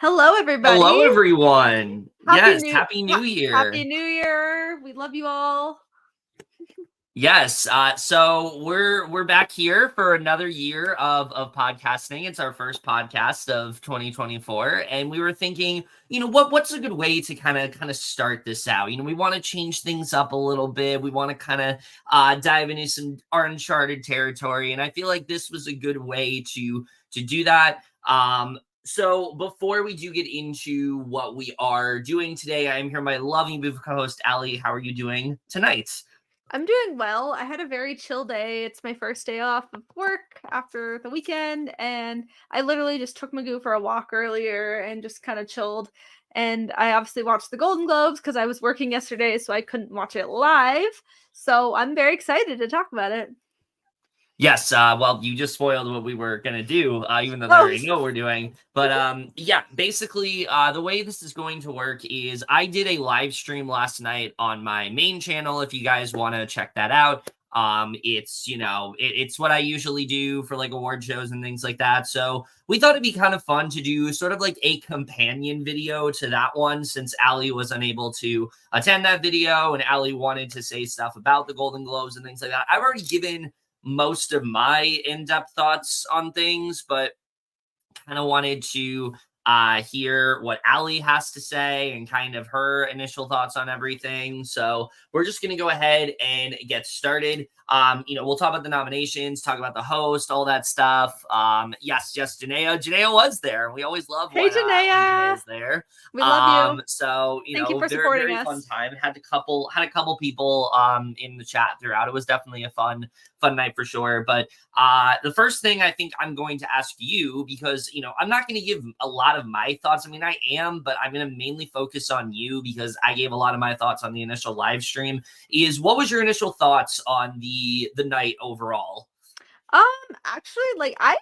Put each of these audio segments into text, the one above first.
Hello, everybody. Hello, everyone. Happy Yes, New Happy New Happy Year. New Year. We love you all. Yes, so we're back here for another year of podcasting. It's our first podcast of 2024, and we were thinking, what's a good way to kind of start this out? We want to change things up a little bit. We want to kind of dive into some uncharted territory, and I feel like this was a good way to do that. So before we do get into what we are doing today, I am here with my loving beautiful co-host Aly. How are you doing tonight? I'm doing well. I had a very chill day. It's my first day off of work after the weekend, and I literally just took Magoo for a walk earlier and just kind of chilled. And I obviously watched the Golden Globes because I was working yesterday, so I couldn't watch it live. So I'm very excited to talk about it. Yes, well, you just spoiled what we were gonna do, even though they Oh, already know what we're doing. But yeah, basically, the way this is going to work is I did a live stream last night on my main channel. If you guys want to check that out, it's it's what I usually do for like award shows and things like that. So we thought it'd be kind of fun to do sort of like a companion video to that one, since Aly was unable to attend that video and Aly wanted to say stuff about the Golden Globes and things like that. I've already given most of my in-depth thoughts on things, but kind of wanted to hear what Aly has to say and kind of her initial thoughts on everything. So we're just going to go ahead and get started. We'll talk about the nominations, talk about the host, all that stuff. Yes, Janaea was there. We always love hey, when Janaea. Janaea's there. We love you. So Thank you for very, supporting very fun us. time. Had a couple people in the chat throughout. It was definitely a fun night for sure. But the first thing I think I'm going to ask you, because I'm not going to give a lot of my thoughts. I mean, I am, but I'm going to mainly focus on you because I gave a lot of my thoughts on the initial live stream. Is what was your initial thoughts on the night overall? Actually, like I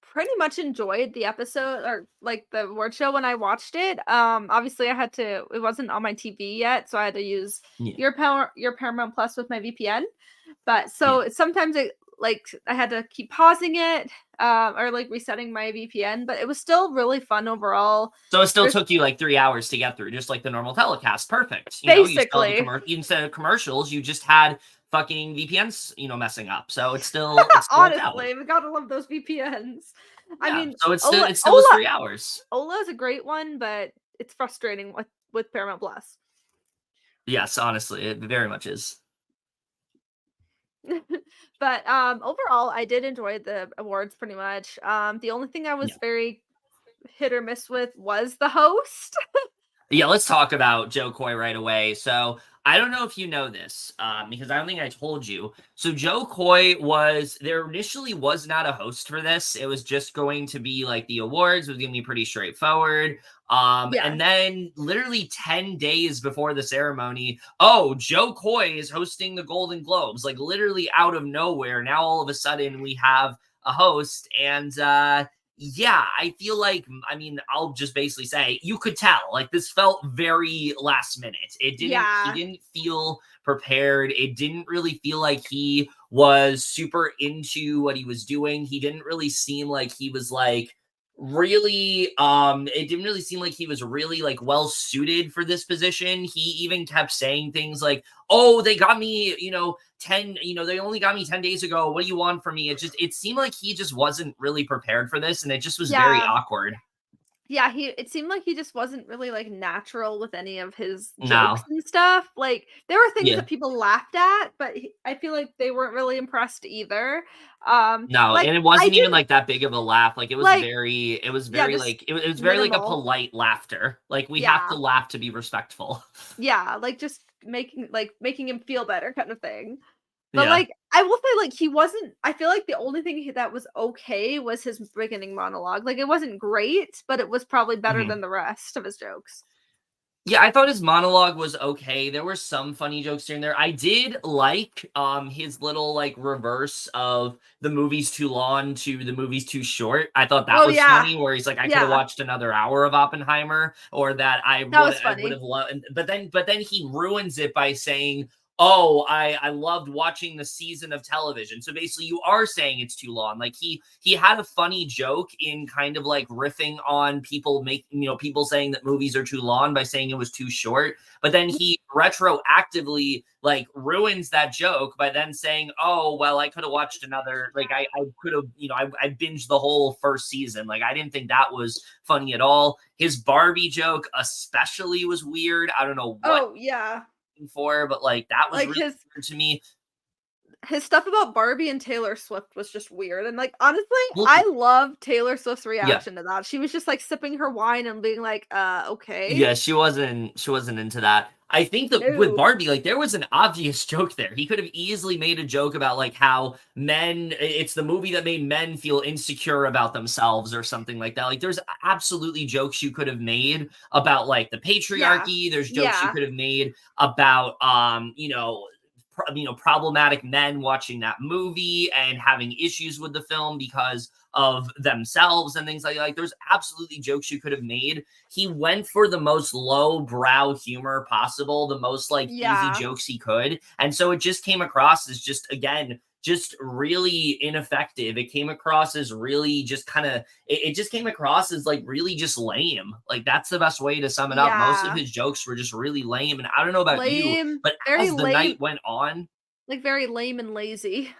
pretty much enjoyed the episode or like the award show when I watched it. Obviously it wasn't on my TV yet, so I had to use Yeah, your Paramount Plus with my VPN. But yeah. so sometimes I had to keep pausing it, or like resetting my VPN, but it was still really fun overall. So it still There's took you like 3 hours to get through, just like the normal telecast. Perfect. You still had basically instead of commercials, you just had fucking VPNs, messing up. So it still worked out. honestly, we gotta love those VPNs. I Yeah. mean, So Ola it still was Ola 3 hours. Ola is a great one, but it's frustrating with Paramount Plus. Yes, honestly, it very much is. But overall I did enjoy the awards pretty much. The only thing I was Yeah. very hit or miss with was the host. Yeah, let's talk about Joe Coy right away. So I don't know if you know this, because I don't think I told you. So Joe Coy there initially was not a host for this. It was just going to be like the awards. It was going to be pretty straightforward. Yeah. And then literally 10 days before the ceremony, oh, Joe Coy is hosting the Golden Globes, like literally out of nowhere. Now all of a sudden we have a host, and yeah, I feel like, I mean, I'll just basically say you could tell like this felt very last minute. He Yeah. didn't feel prepared. It didn't really feel like he was super into what he was doing. He didn't really seem like he was like really it didn't really seem like he was really like well suited for this position. He even kept saying things like, oh, they got me, 10, they only got me 10 days ago. What do you want from me? It seemed like he just wasn't really prepared for this, and it just was very Yeah. awkward. Yeah, it seemed like he just wasn't really like natural with any of his jokes No. and stuff. Like there were things Yeah. that people laughed at, but I feel like they weren't really impressed either. No, Like and it I wasn't do even like that big of a laugh. Like like it was yeah, very just like it was very like a minimal. polite laughter. Like we have to Yeah. laugh to be respectful. Yeah, like just making him feel better kind of thing. But Yeah. like I will say like he wasn't I feel like the only thing that was okay was his beginning monologue. Like it wasn't great, but it was probably better Mhm. than the rest of his jokes. Yeah, I thought his monologue was okay. There were some funny jokes here and there. I did like his little like reverse of the movie's too long to the movie's too short. I thought that Oh was yeah. funny, where he's like, I could have Yeah. watched another hour of Oppenheimer, or that That was I would funny. have loved. But then he ruins it by saying, oh, I loved watching the season of television. So basically you are saying it's too long. Like he had a funny joke in kind of like riffing on people making, people saying that movies are too long by saying it was too short. But then he retroactively like ruins that joke by then saying, "Oh, well, I could have watched another, like I could have, I binged the whole first season." Like I didn't think that was funny at all. His Barbie joke especially was weird. I don't know what Oh, yeah. for, but like that was Like really weird to me. his stuff about Barbie and Taylor Swift was just weird, and, like, honestly, Well, I love Taylor Swift's yeah. reaction to that. She was just, like, sipping her wine and being like, okay." Yeah, she wasn't into that. I think that with No. Barbie, like there was an obvious joke there. He could have easily made a joke about like how it's the movie that made men feel insecure about themselves or something like that. Like there's absolutely jokes you could have made about like the Yeah. patriarchy. There's jokes you Yeah. could have made about problematic men watching that movie and having issues with the film because of themselves and things like that. Like there's absolutely jokes you could have made. He went for the most low brow humor possible, the most like easy Yeah. jokes he could. And so it just came across as just, again, just really ineffective. It came across as really just kind of, it just came across as like really just lame. Like that's the best way to sum it up. Most of Yeah. his jokes were just really lame. And I don't know about you, Lame. but Very as the lame. night went on, Like, very lame and lazy.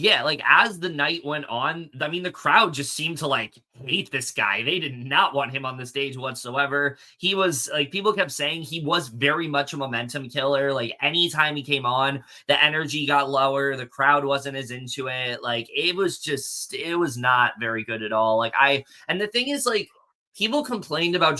yeah, like as the night went on, I mean, the crowd just seemed to like hate this guy. They did not want him on the stage whatsoever. He was like, people kept saying he was very much a momentum killer. Like, anytime he came on, the energy got lower. The crowd wasn't as into it. Like, it was not very good at all. And the thing is, like, people complained about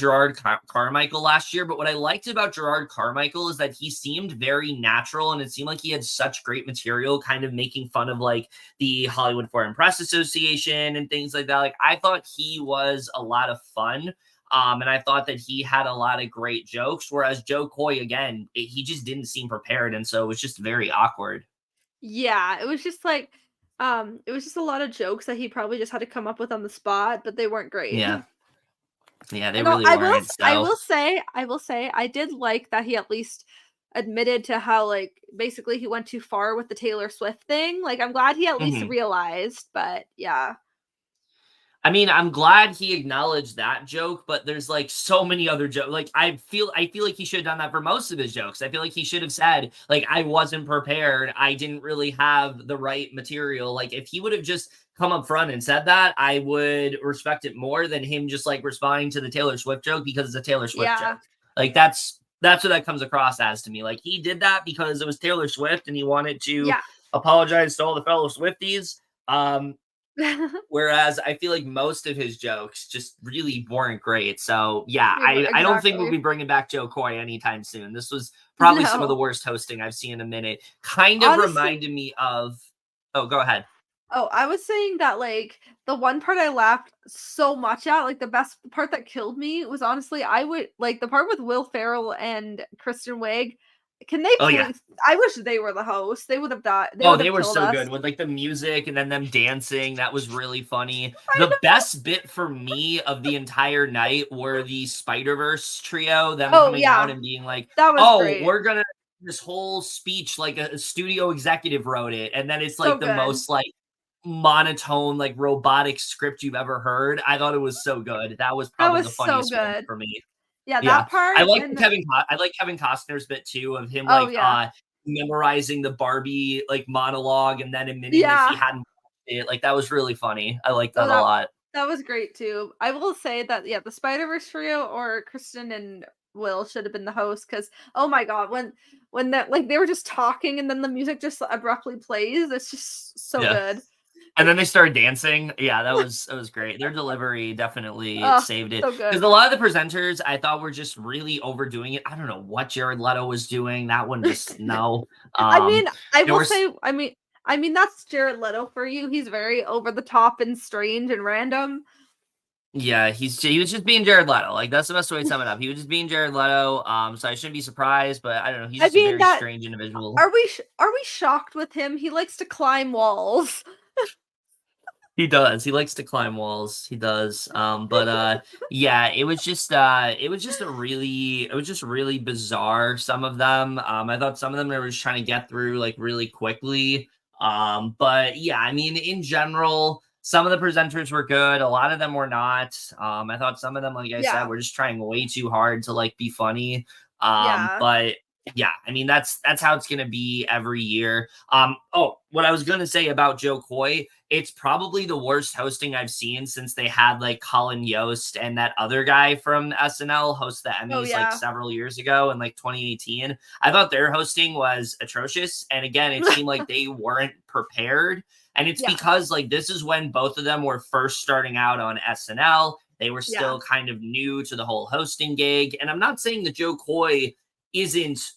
Carmichael last year, but what I liked about Gerard Carmichael is that he seemed very natural and it seemed like he had such great material, kind of making fun of like the Hollywood Foreign Press Association and things like that. Like I thought he was a lot of fun. And I thought that he had a lot of great jokes, whereas Joe Coy, again, he just didn't seem prepared. And so it was just very awkward. Yeah, it was just like, it was just a lot of jokes that he probably just had to come up with on the spot, but they weren't great. Yeah. Yeah, they I know really weren't. I So, will say I did like that he at least admitted to how, like, basically he went too far with the Taylor Swift thing. Like, I'm glad he at least mhm. realized, but yeah. I mean, I'm glad he acknowledged that joke, but there's like so many other jokes. Like I feel like he should have done that for most of his jokes. I feel like he should have said, like, I wasn't prepared. I didn't really have the right material. Like if he would have just come up front and said that, I would respect it more than him just like responding to the Taylor Swift joke because it's a Taylor Swift Yeah. joke. Like that's what that comes across as to me. Like he did that because it was Taylor Swift and he wanted to Yeah. apologize to all the fellow Swifties. Whereas I feel like most of his jokes just really weren't great. So yeah, They were I don't think we'll exactly. be bringing back Joe Coy anytime soon. This was probably some of the No. worst hosting I've seen in a minute. Kind of Honestly, reminded me of. Oh, go ahead. oh, I was saying that, like, the one part I laughed so much at, like, the best part that killed me was honestly, I would like, the part with Will Ferrell and Kristen Wiig. Can they Oh yeah. please, I wish they were the host. They Oh, would they have were killed so us. good with like the music and then them dancing. That was really funny. I The know. best bit for me of the entire night were the Spider-Verse trio, them Oh, coming out yeah. and being like, That was "Oh, great. we're gonna this whole speech like a studio executive wrote it," and then it's So like the good. most like monotone, like robotic script you've ever heard. I thought it was so good. That was That probably was the so funniest moment good. for me. Yeah, Yeah. that part and I like Kevin Costner's bit too of him oh, like yeah. memorizing the Barbie like monologue and then admitting that he Yeah. hadn't watched it. Like that was really funny. I like Oh, that a lot. that was great too. I will say that, yeah, the Spider-Verse trio or Kristen and Will should have been the host because, oh my god, when that, like, they were just talking and then the music just abruptly plays, it's just so Yeah. good. And then they started dancing. Yeah, that was great. Their delivery definitely Oh, saved it so because good. a lot of the presenters I thought were just really overdoing it. I don't know what Jared Leto was doing. That one just no. I mean, I There will was say, that's Jared Leto for you. He's very over the top and strange and random. Yeah, he was just being Jared Leto. Like that's the best way to sum it up. He was just being Jared Leto. So I shouldn't be surprised, but I don't know. He's I just a mean, very that strange individual. are we shocked with him? He likes to climb walls. He does. He likes to climb walls. He does. Yeah, it was just really bizarre, some of them. I thought some of them they were just trying to get through like really quickly. But yeah, I mean, in general, some of the presenters were good, a lot of them were not. I thought some of them, like I said, Yeah. were just trying way too hard to like be funny. Yeah. But yeah, I mean that's how it's gonna be every year. Oh, what I was gonna say about Joe Coy, it's probably the worst hosting I've seen since they had like Colin Yost and that other guy from SNL host the Oh, Emmys like yeah. several years ago in like 2018. I thought their hosting was atrocious. And again, it seemed like they weren't prepared. And it's Yeah. because like this is when both of them were first starting out on SNL. They were Yeah. still kind of new to the whole hosting gig. And I'm not saying that Joe Coy isn't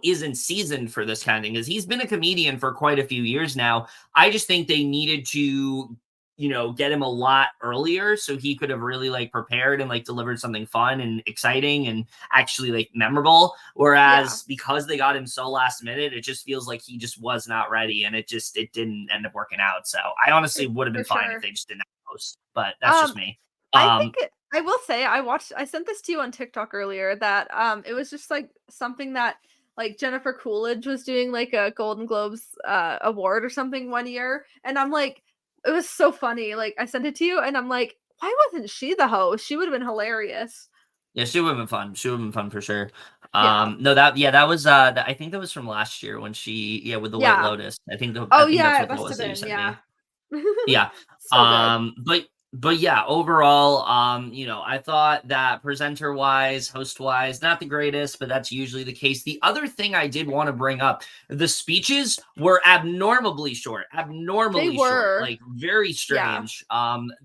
isn't seasoned for this kind of thing because he's been a comedian for quite a few years now. I just think they needed to, get him a lot earlier so he could have really like prepared and like delivered something fun and exciting and actually like memorable. Yeah. Whereas because they got him so last minute, it just feels like he just was not ready and it didn't end up working out. So I honestly would have been For fine if sure. they just didn't host, but that's just Um, me. I think Um, I will say I sent this to you on TikTok earlier that, it was just, like, something that, like, Jennifer Coolidge was doing, like, a Golden Globes, award or something one year, and I'm like it was so funny, like, I sent it to you, and I'm like, "Why wasn't she the host? She would've been hilarious." Yeah, she would've been fun. She would've been fun for sure. Yeah. No, that was, I think that was from last year when with the White Yeah. Lotus. I Oh, think that's yeah, it what that must was have that you been, sent yeah. me. Yeah. So good. But yeah, overall, I thought that presenter wise, host wise, not the greatest, but that's usually the case. The other thing I did want to bring up, the speeches were They abnormally short, were. like very Yeah. strange.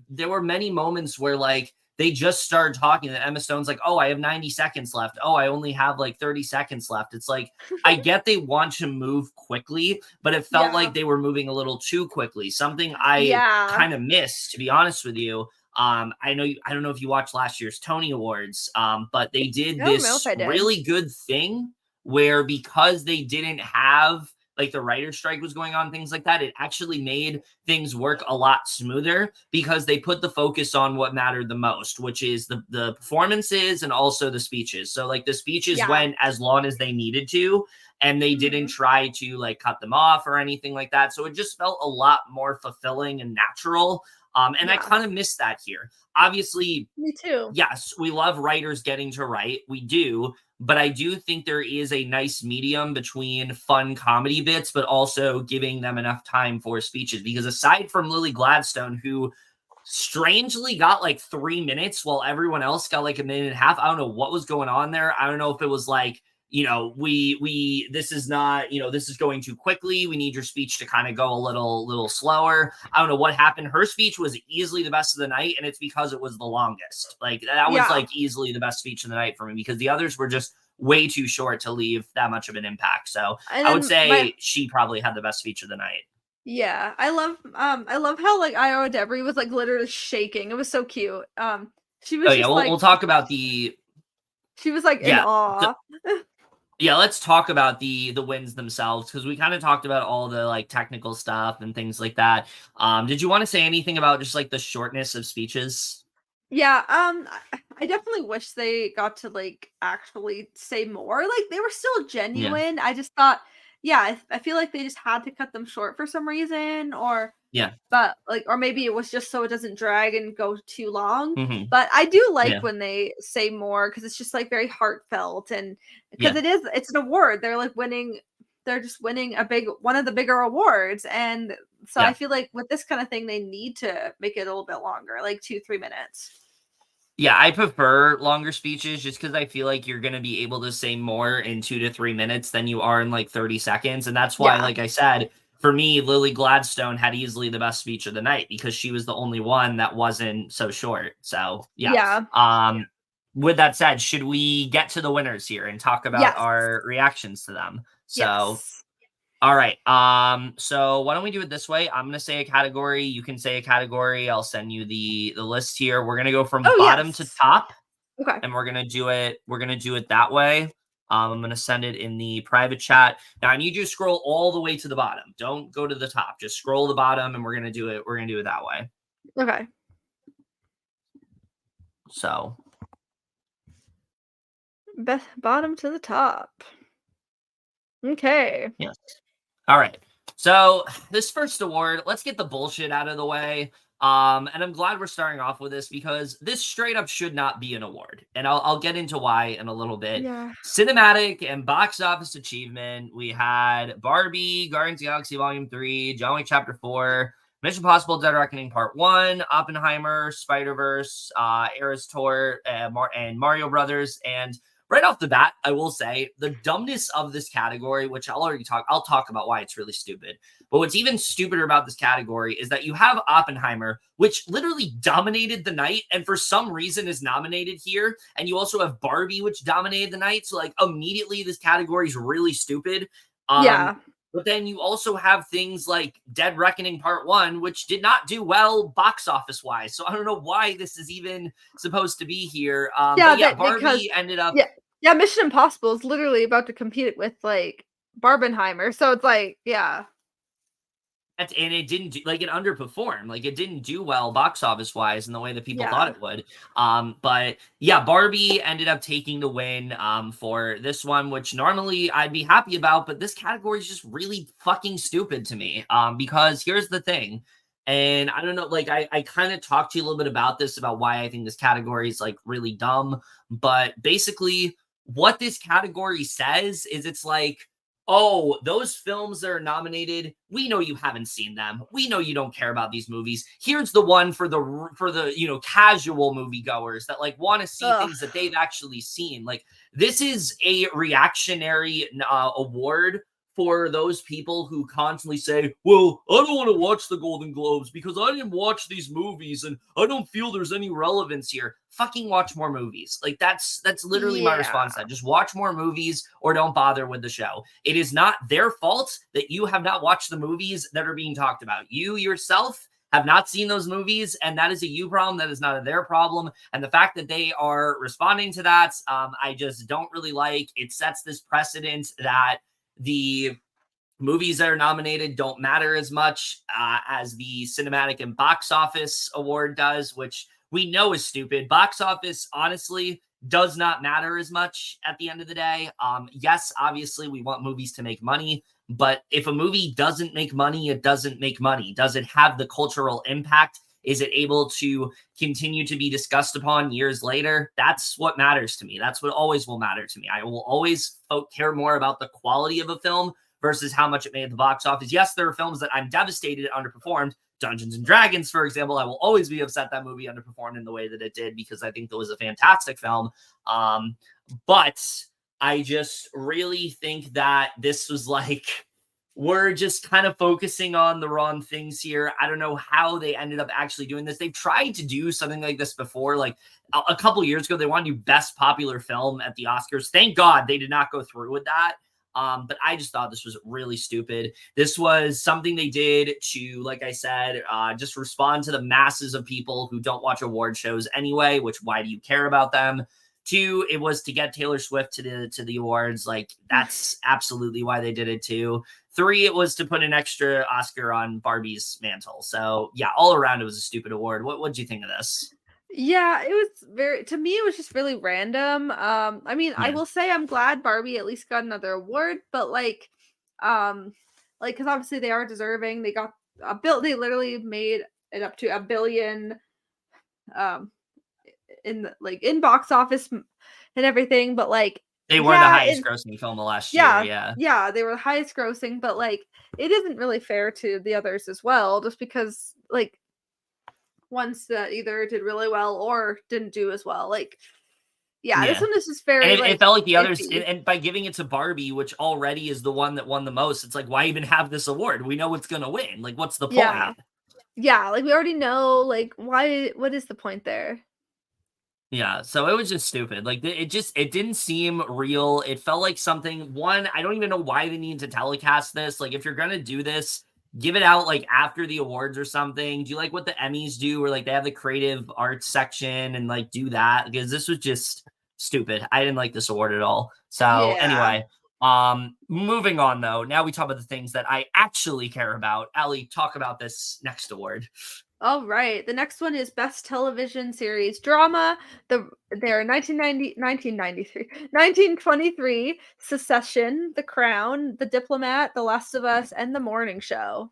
There were many moments where like they just started talking and Emma Stone's like, "Oh, I have 90 seconds left. Oh, I only have like 30 seconds left." It's like I get they want to move quickly, but it felt Yeah. like they were moving a little too quickly. Something I Yeah. kind of missed, to be honest with you. I don't know if you watched last year's Tony Awards, but they I did don't know if this I did. really good thing where because they didn't have like the writer's strike was going on, things like that, it actually made things work a lot smoother because they put the focus on what mattered the most, which is the performances and also the speeches. So like the speeches Yeah. went as long as they needed to, and they didn't Mhm. try to like cut them off or anything like that. So it just felt a lot more fulfilling and natural. And I Yeah. kind of miss that here. Obviously, Me too. yes, we love writers getting to write. We do. But I do think there is a nice medium between fun comedy bits, but also giving them enough time for speeches. Because aside from Lily Gladstone, who strangely got like 3 minutes while everyone else got like a minute and a half. I don't know what was going on there. I don't know if it was like, this is not, this is going too quickly. We need your speech to kind of go a little slower. I don't know what happened. Her speech was easily the best of the night, and it's because it was the longest. Like that was Yeah. like easily the best speech of the night for me because the others were just way too short to leave that much of an impact. So And I would then my say she probably had the best speech of the night. yeah, I love how, like, Io Debris was, like, literally shaking. It was so cute. She Oh was yeah, just we'll like talk about the she was, like, in yeah. awe. Yeah, let's talk about the wins themselves because we kind of talked about all the like technical stuff and things like that. Did you want to say anything about just like the shortness of speeches? Yeah, I definitely wish they got to, like, actually say more. Like, they were still Yeah, genuine. I just thought yeah, I feel like they just had to cut them short for some reason, or yeah, but, like or maybe it was just so it doesn't drag and go too long, hmm, but I do like yeah, when they say more because it's just, like, very heartfelt and because yeah, it's an award, they're just winning a big one of the bigger awards, and so I yeah. feel like with this kinda thing, they need to make it a little bit longer, like 2, 3 minutes. Yeah, I prefer longer speeches just because I feel like you're going to be able to say more in 2 to 3 minutes than you are in like 30 seconds. And that's why, Yeah. like I said, for me, Lily Gladstone had easily the best speech of the night because she was the only one that wasn't so short. So, yeah. Yeah. With that said, should we get to the winners here and talk about Yes. our reactions to them? So, Yes. all right. So why don't we do it this way? I'm gonna say a category, you can say a category. I'll send you the list here. We're gonna go from Oh, bottom to yes. top Okay. and we're gonna do it that way. I'm going to send it in the private chat. Now I need you to scroll all the way to the bottom. Don't go to the top. Just scroll to the bottom, and we're going to do it. We're going to do it that way. Okay. So Bottom to the top. Okay. yes. All right. So this first award, let's get the bullshit out of the way. And I'm glad we're starting off with this because this straight up should not be an award. And I'll get into why in a little bit. Yeah. Cinematic and box office achievement. We had Barbie, Guardians of the Galaxy Volume 3, John Wick Chapter 4, Mission Impossible Dead Reckoning Part 1, Oppenheimer, Spider-Verse, Eras Tour, and Mario Brothers. And right off the bat, I will say the dumbness of this category, which I'll talk about why it's really stupid. But what's even stupider about this category is that you have Oppenheimer, which literally dominated the night and for some reason is nominated here. And you also have Barbie, which dominated the night. So like immediately this category is really stupid. Yeah. But then you also have things like Dead Reckoning Part 1, which did not do well box office wise. So I don't know why this is even supposed to be here. But yeah, Barbie ended up. Yeah, Mission Impossible is literally about to compete with like Barbenheimer. So it's like, yeah. And it didn't do, like, it underperformed. Like, it didn't do well box office wise in the way that people thought it would. But yeah, Barbie ended up taking the win for this one, which normally I'd be happy about, but this category is just really fucking stupid to me. Because here's the thing, and I don't know, like I kind of talked to you a little bit about this, about why I think this category is like really dumb. But basically, what this category says is it's like, oh, those films that are nominated, we know you haven't seen them. We know you don't care about these movies. Here's the one for the casual moviegoers that like want to see things that they've actually seen. Like this is a reactionary award for those people who constantly say, well, I don't want to watch the Golden Globes because I didn't watch these movies and I don't feel there's any relevance here. Fucking watch more movies. Like that's literally my response to that. Just watch more movies or don't bother with the show. It is not their fault that you have not watched the movies that are being talked about. You yourself have not seen those movies, and that is a you problem. That is not a their problem. And the fact that they are responding to that, I just don't really like. It sets this precedent that the movies that are nominated don't matter as much as the cinematic and box office award does, which we know is stupid. Box office, honestly, does not matter as much at the end of the day. Yes, obviously, we want movies to make money, but if a movie doesn't make money, it doesn't make money. Does it have the cultural impact? Is it able to continue to be discussed upon years later? That's what matters to me. That's what always will matter to me. I will always care more about the quality of a film versus how much it made at the box office. Yes, there are films that I'm devastated it underperformed. Dungeons and Dragons, for example, I will always be upset that movie underperformed in the way that it did because I think that was a fantastic film. But I just really think that this was like, we're just kind of focusing on the wrong things here. I don't know how they ended up actually doing this. They've tried to do something like this before. Like a couple years ago, they wanted to do best popular film at the Oscars. Thank God they did not go through with that. But I just thought this was really stupid. This was something they did to, like I said, just respond to the masses of people who don't watch award shows anyway, which why do you care about them? Two, it was to get Taylor Swift to the awards. Like that's absolutely why they did it too. Three, it was to put an extra Oscar on Barbie's mantle. So yeah, all around it was a stupid award. What did you think of this? Yeah, it was to me, it was just really random. I mean, I Yeah. will say I'm glad Barbie at least got another award, but because obviously they are deserving. They got they literally made it up to $1 billion, um, in box office and everything, but like, They were the yeah, highest grossing film of last year. Yeah. yeah, they were the highest grossing, but like, it isn't really fair to the others as well, just because like ones that either did really well or didn't do as well. Like, yeah, this Yeah. one is just And very it like felt like the others, iffy. and by giving it to Barbie, which already is the one that won the most, it's like, why even have this award? We know it's going to win. Like, what's the Yeah. point? Yeah, like we already know, like, what is the point there? Yeah, so it was just stupid. Like it didn't seem real. It felt like something. One, I don't even know why they need to telecast this. Like if you're gonna do this, give it out like after the awards or something. Do like what the Emmys do, where like they have the creative arts section and like do that because this was just stupid. I didn't like this award at all. So Yeah. anyway, moving on though. Now we talk about the things that I actually care about. Aly, talk about this next award. All right. The next one is Best Television Series Drama. They're 1923, Secession, The Crown, The Diplomat, The Last of Us, and The Morning Show.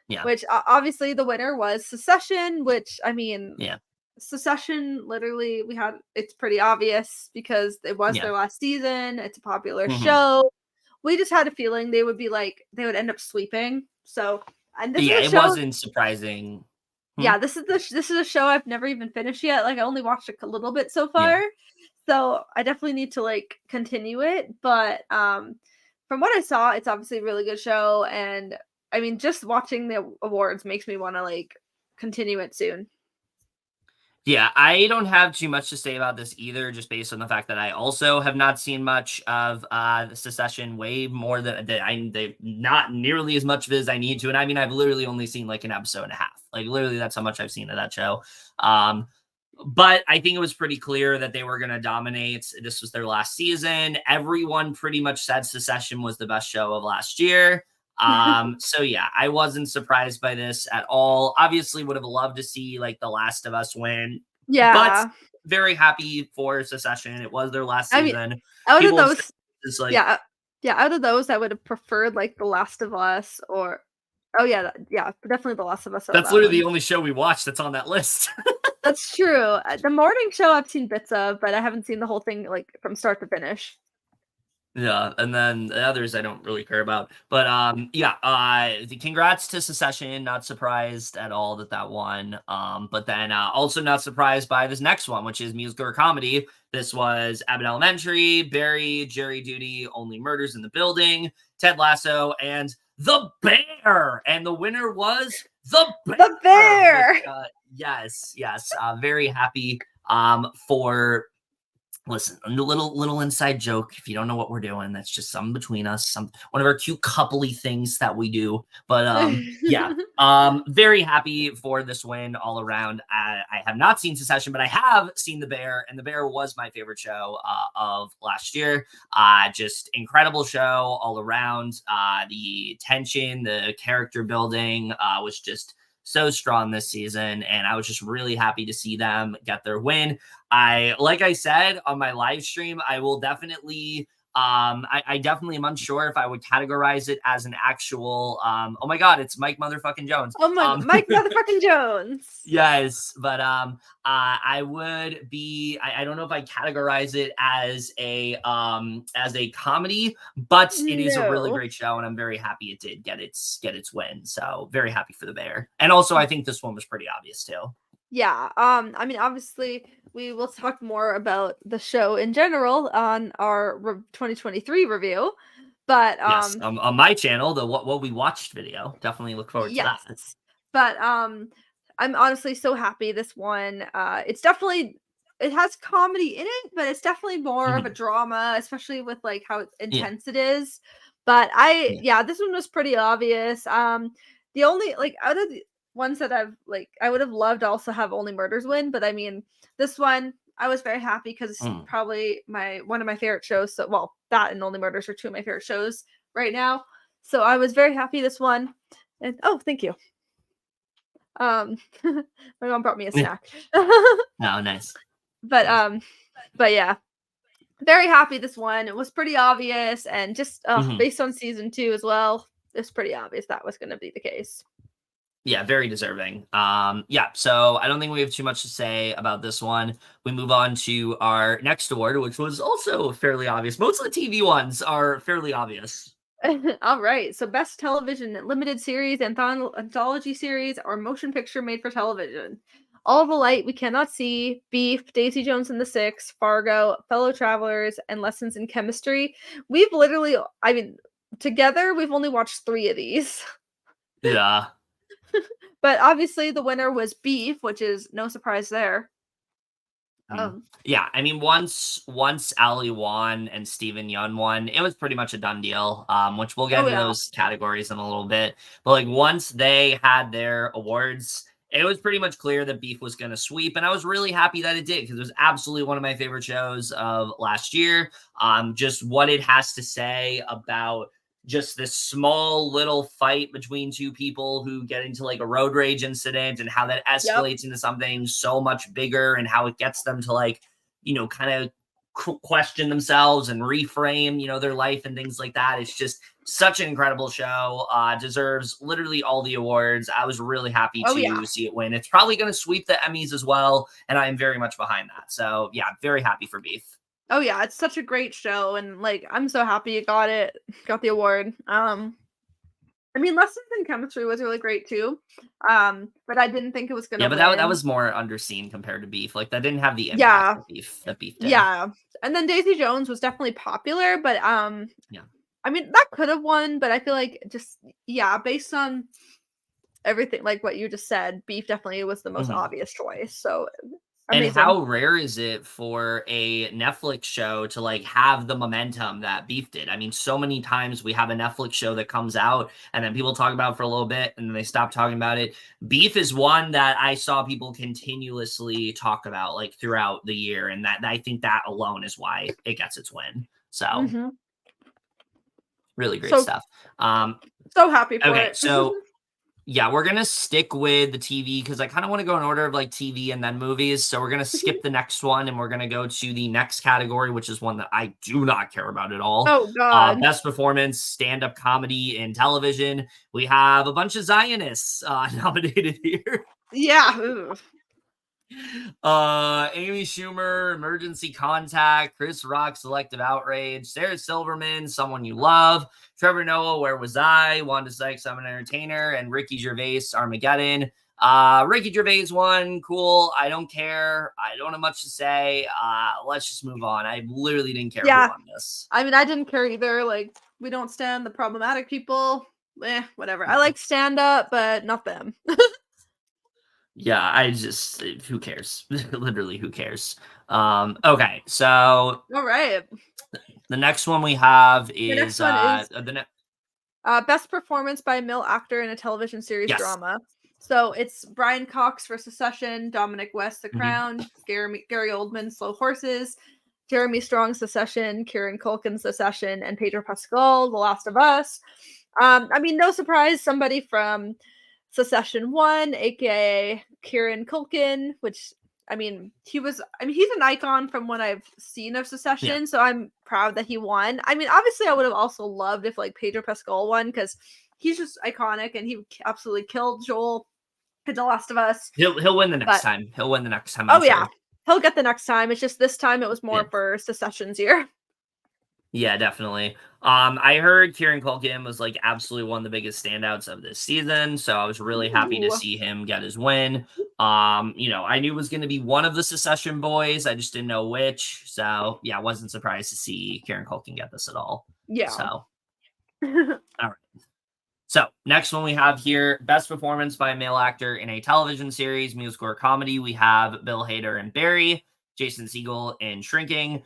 Yeah, Which obviously the winner was Secession, which I mean, yeah, Secession literally we had it's pretty obvious because it was yeah. their last season. It's a popular Hmm. show. We just had a feeling they would be like they would end up sweeping. So, and this is Yeah, a it show. wasn't surprising. Hmm? Yeah, this is a show I've never even finished yet. Like I only watched a little bit so Yeah. far. So, I definitely need to like continue it, but from what I saw, it's obviously a really good show and I mean just watching the awards makes me want to like continue it soon. Yeah, I don't have too much to say about this either, just based on the fact that I also have not seen much of the Secession, way more than they not nearly as much of it as I need to. And I mean, I've literally only seen like an episode and a half. Like literally, that's how much I've seen of that show. Um, but I think it was pretty clear that they were going to dominate. This was their last season. Everyone pretty much said Secession was the best show of last year. So yeah, I wasn't surprised by this at all. Obviously, would have loved to see like The Last of Us win, but Yeah. very happy for Secession. It was their last I mean, season. out of People have said those it's like yeah, yeah, out of those I would have preferred like The Last of Us or oh yeah, yeah, definitely The Last of Us over that's that literally one. the only show we watched that's on that list. That's true. The morning show I've seen bits of, but I haven't seen the whole thing like from start to finish. Yeah, and then the others I don't really care about. But yeah, congrats to Secession. Not surprised at all that that won. But then also not surprised by this next one, which is musical or comedy. This was Abbott Elementary, Barry, Jerry Duty, Only Murders in the Building, Ted Lasso, and The Bear. And the winner was The The Bear. Which bear. yes, yes, very happy for. Listen, a little inside joke. If you don't know what we're doing, that's just something between us. Some one of our cute coupley things that we do. But yeah, very happy for this win all around. I have not seen Secession, but I have seen The Bear, and The Bear was my favorite show of last year. Just incredible show all around. The tension, the character building was just so strong this season, and I was just really happy to see them get their win. Like I said on my live stream, I will definitely I definitely am unsure if I would categorize it as an actual oh my god, it's Mike motherfucking Jones. Oh my Mike motherfucking Jones. Yes, but I would be I don't know if I categorize it as a comedy, but it is a really No. great show and I'm very happy it did get its win. So very happy for the Bear. And also I think this one was pretty obvious too. Yeah, I mean, obviously, we will talk more about the show in general on our 2023 review, but Yes, on my channel, the what we watched video. Definitely look forward to yes, that. but I'm honestly so happy this one. It's definitely it has comedy in it, but it's definitely more of a Mhm. drama, especially with like how Yeah, intense it is. But I yeah. yeah, this one was pretty obvious. The only like out of the ones that I've like I would have loved to also have Only Murders win, but I mean this one I was very happy because it's Mm. probably my one of my favorite shows. So well, that and Only Murders are two of my favorite shows right now. So I was very happy this one. And oh, thank you. Um, my mom brought me a Yeah. snack. Oh, nice. but Nice. um, but yeah, very happy this one. It was pretty obvious, and just Mhm. based on season two as well, it's pretty obvious that was going to be the case. Yeah, very deserving. Yeah, so I don't think we have too much to say about this one. We move on to our next award, which was also fairly obvious. Most of the TV ones are fairly obvious. All right, so best television limited series, anthology series, or motion picture made for television. All the Light We Cannot See, Beef, Daisy Jones and the Six, Fargo, Fellow Travelers, and Lessons in Chemistry. We've literally, I mean, together we've only watched three of these. Yeah. But obviously the winner was Beef, which is no surprise there. Mhm. Um, Yeah, I mean, once Ali won and Steven Yeun won, it was pretty much a done deal. Which we'll get oh into yeah. those categories in a little bit. But like once they had their awards, it was pretty much clear that Beef was going to sweep, and I was really happy that it did because it was absolutely one of my favorite shows of last year. Just what it has to say about just this small little fight between two people who get into like a road rage incident and how that Yep. escalates into something so much bigger and how it gets them to like, kind of question themselves and reframe, their life and things like that. It's just such an incredible show. Deserves literally all the awards. I was really happy Oh yeah. to see it win. It's probably going to sweep the Emmys as well, and I am very much behind that. So yeah, very happy for Beef. Oh yeah, it's such a great show, and like I'm so happy it got the award. I mean, Lessons in Chemistry was really great too. But I didn't think it was gonna Yeah, but that win. was more underseen compared to Beef. Like that didn't have the impact Yeah, that Beef did. yeah. And then Daisy Jones was definitely popular, but Yeah. I mean that could have won, but I feel like just yeah, based on everything like what you just said, Beef definitely was the most Mhm. obvious choice. So And amazing. how rare is it for a Netflix show to like have the momentum that Beef did? I mean, so many times we have a Netflix show that comes out and then people talk about it for a little bit and then they stop talking about it. Beef is one that I saw people continuously talk about like throughout the year, and that I think that alone is why it gets its win. So Hmm. really great So stuff. Um, so happy for okay, it. so yeah, we're gonna stick with the TV because I kind of want to go in order of like TV and then movies. So we're gonna skip the next one and we're gonna go to the next category, which is one that I do not care about at all. Oh God. Best performance, stand-up comedy in television. We have a bunch of Zionists nominated here. Yeah. Ugh. Amy Schumer, Emergency Contact, Chris Rock, Selective Outrage, Sarah Silverman, Someone You Love, Trevor Noah, Where Was I, Wanda Sykes, I'm an Entertainer, and Ricky Gervais, Armageddon. Ricky Gervais won. Cool. I don't care. I don't have much to say. Let's just move on. I literally didn't care who Yeah. won this. I mean, I didn't care either. Like, we don't stand the problematic people. Whatever. I like stand up, but not them. Yeah, I just who cares? Literally, who cares? Okay, so All right. the next one we have The next is one is best performance by a male actor in a television series yes. drama. So it's Brian Cox for Secession, Dominic West, The Mhm. Crown, Gary Oldman, Slow Horses, Jeremy Strong, Secession, Kieran Culkin, Secession, and Pedro Pascal, The Last of Us. I mean, no surprise, somebody from Secession 1, aka Kieran Culkin, which I mean, he's an icon from what I've seen of Yeah. Secession, so I'm proud that he won. I mean, obviously, I would have also loved if like Pedro Pascal won because he's just iconic and he absolutely killed Joel in The Last of Us. He'll win the next But time. He'll win the next time, I'm oh yeah, sure. he'll get the next time. It's just this time it was Yeah. more for Secession's year. Yeah, definitely. I heard Kieran Culkin was like absolutely one of the biggest standouts of this season, so I was really happy to Ooh, see him get his win. I knew it was going to be one of the Secession boys. I just didn't know which. So yeah, I wasn't surprised to see Kieran Culkin get this at all. yeah. So all right. So next one we have here, best performance by a male actor in a television series, musical or comedy. We have Bill Hader and Barry, Jason Segel in Shrinking,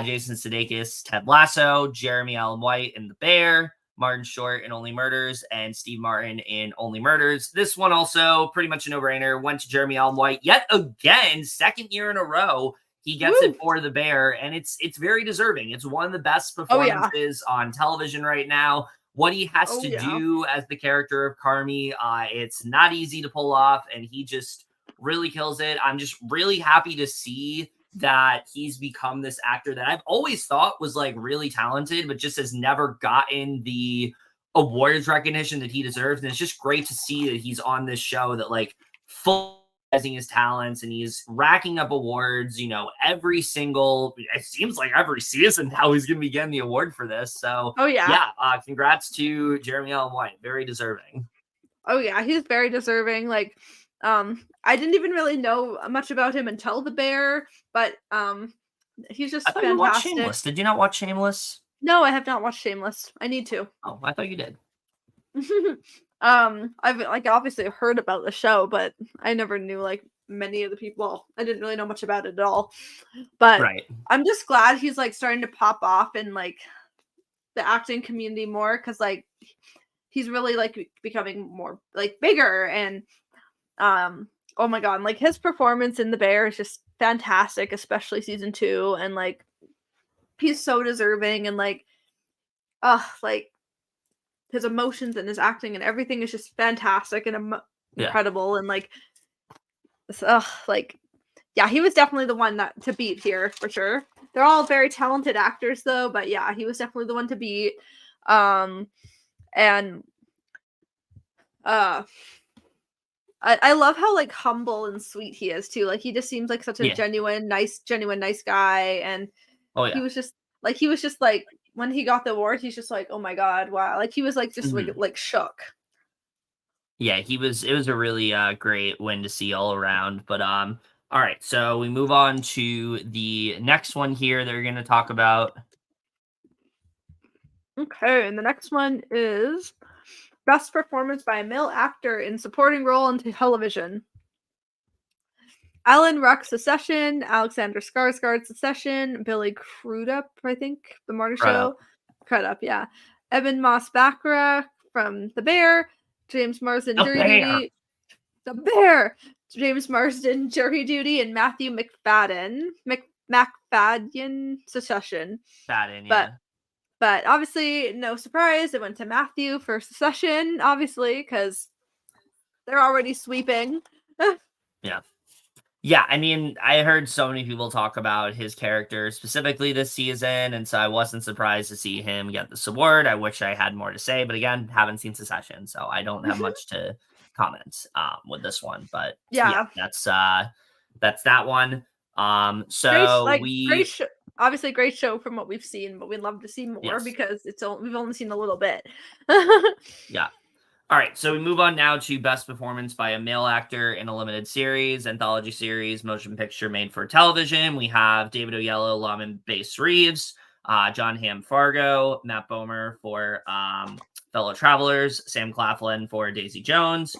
Jason Sudeikis, Ted Lasso, Jeremy Allen White in The Bear, Martin Short in Only Murders, and Steve Martin in Only Murders. This one also pretty much a no-brainer. Went to Jeremy Allen White yet again, second year in a row. He gets it Woo. for The Bear, and it's very deserving. It's one of the best Oh yeah. performances on television right now. What he has Oh to yeah. do as the character of Carmi, it's not easy to pull off, and he just really kills it. I'm just really happy to see that he's become this actor that I've always thought was like really talented, but just has never gotten the awards recognition that he deserves. And it's just great to see that he's on this show that like full his talents and he's racking up awards, every single, it seems like every season now he's going to be getting the award for this. So Oh yeah. yeah, congrats to Jeremy Allen White. Very deserving. Oh yeah, he's very deserving. Like, I didn't even really know much about him until The Bear, but he's I just thought you watched fantastic. Shameless. Did you not watch Shameless? No, I have not watched Shameless. I need to. Oh, I thought you did. I've like obviously heard about the show, but I never knew like many of the people. I didn't really know much about it at all. But Right. I'm just glad he's like starting to pop off in like the acting community more because like he's really like becoming more like bigger and oh my god, like his performance in The Bear is just fantastic, especially season 2, and like he's so deserving, and like his emotions and his acting and everything is just fantastic and Yeah. incredible, and like yeah, he was definitely the one that to beat here for sure. They're all very talented actors though, but yeah, he was definitely the one to beat. Um and uh I love how like humble and sweet he is too. Like he just seems like such a Yeah. genuine nice guy, and Oh he yeah. was just like when he got the award, he's just like, "Oh my god, wow." Like he was like just Mhm. like shook. Yeah, it was a really great win to see all around. But all right, so we move on to the next one here that we're going to talk about. Okay, and the next one is best performance by a male actor in supporting role in television. Alan Ruck's Secession, Alexander Skarsgård's Secession, Billy Crudup, I think, The Morning Right up. Show. Crudup, yeah. Evan Moss Baccarat from The Bear, James Marsden, The Jury bear. Duty. The Bear! James Marsden, Jury Duty, and Matthew McFadden, Secession. Bad in, But yeah. but obviously, no surprise, it went to Matthew for Secession, obviously, because they're already sweeping. Yeah. Yeah, I mean, I heard so many people talk about his character specifically this season, and so I wasn't surprised to see him get this award. I wish I had more to say, but again, haven't seen Secession, so I don't have much to comment with this one. But yeah, Yeah. that's that one. Great, So great we show. Obviously, great show from what we've seen, but we'd love to see more yes, because we've only seen a little bit. yeah. All right, so we move on now to best performance by a male actor in a limited series, anthology series, motion picture made for television. We have David Oyelowo, Laman Bass Reeves, John Hamm Fargo, Matt Bomer for Fellow Travelers, Sam Claflin for Daisy Jones,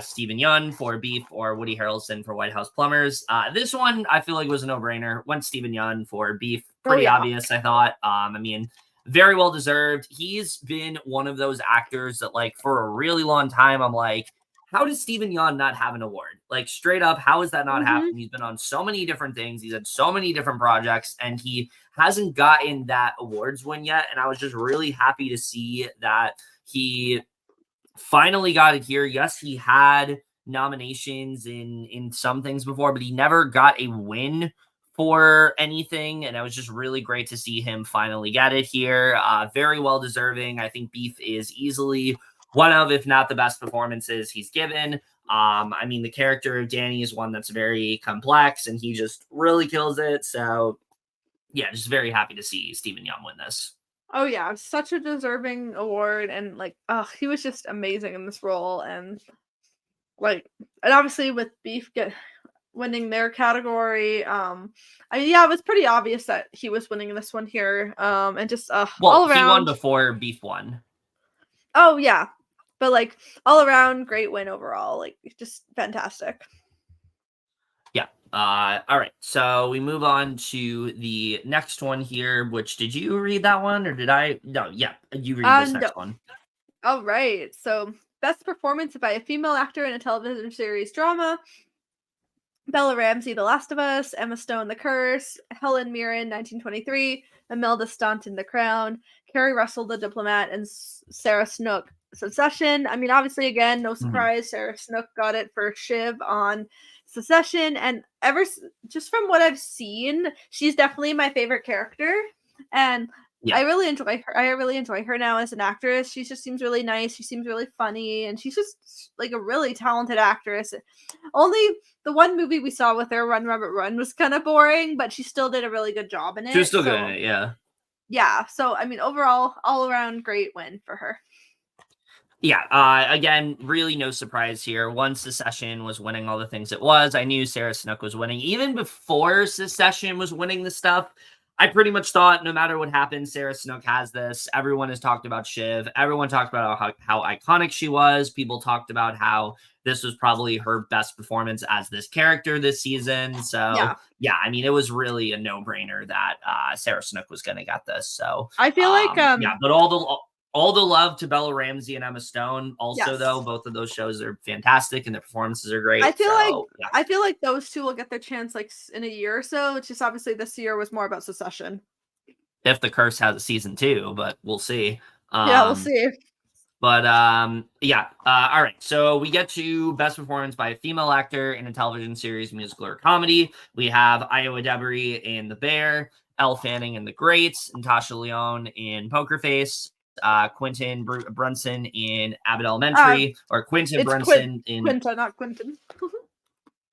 Stephen Yun for Beef, or Woody Harrelson for White House Plumbers. This one I feel like was a no-brainer. Went Stephen Yun for Beef. Oh Pretty yeah. obvious, I thought. I mean, very well deserved. He's been one of those actors that, like, for a really long time, I'm like, how does Stephen Yeun not have an award? Like, straight up, how is that not Hmm. happening? He's been on so many different things. He's had so many different projects, and he hasn't gotten that awards win yet. And I was just really happy to see that he finally got it here. Yes, he had nominations in some things before, but he never got a win for anything, and it was just really great to see him finally get it here. Very well deserving. I think Beef is easily one of, if not the best performances he's given. I mean, the character of Danny is one that's very complex, and he just really kills it. So, yeah, just very happy to see Stephen Young win this. Oh yeah, such a deserving award, and he was just amazing in this role, and like, and obviously with Beef get winning their category, I mean, yeah, it was pretty obvious that he was winning this one here, and just Well, all he won around. before Beef won. Oh yeah, but like all around great win overall, like just fantastic. Yeah. All right. So we move on to the next one here, which did you read that one or did I? No, yeah. You read this No. next one. All right. So, best performance by a female actor in a television series drama. Bella Ramsey, The Last of Us, Emma Stone, The Curse, Helen Mirren, 1923, Imelda Staunton, The Crown, Carrie Russell, The Diplomat, and Sarah Snook, Succession. I mean, obviously, again, no Mhm. surprise, Sarah Snook got it for Shiv on Succession, and just from what I've seen, she's definitely my favorite character, and Yeah. I really enjoy her now as an actress. She just seems really nice. She seems really funny, and she's just like a really talented actress. Only the one movie we saw with her, Run Rabbit Run, was kind of boring, but she still did a really good job in She was it. still good in So it. Yeah. yeah, so I mean, overall, all around great win for her. Yeah. Again, really no surprise here. Once Secession was winning all the things it was, I knew Sarah Snook was winning. Even before Secession was winning the stuff, I pretty much thought no matter what happens, Sarah Snook has this. Everyone has talked about Shiv. Everyone talked about how iconic she was. People talked about how this was probably her best performance as this character this season. So, Yeah, yeah, I mean, it was really a no brainer that Sarah Snook was going to get this. So, I feel like yeah, but All the love to Bella Ramsey and Emma Stone. Also, though, Yes. both of those shows are fantastic and the performances are I great. feel like So yeah, I feel like those 2 will get their chance, like, in a year or so. It's just obviously this year was more about Succession. if the curse has a season 2, but we'll see. Yeah, we'll Um, see. But yeah. All right. So we get to best performance by a female actor in a television series, musical, or comedy. We have Iowa Debris in The Bear, Elle Fanning in The Greats, Natasha Lyonne in Poker Face, Quentin Brunson in Abbott Uh, Elementary, or Quentin it's Brunson in. Quinta, not Quentin.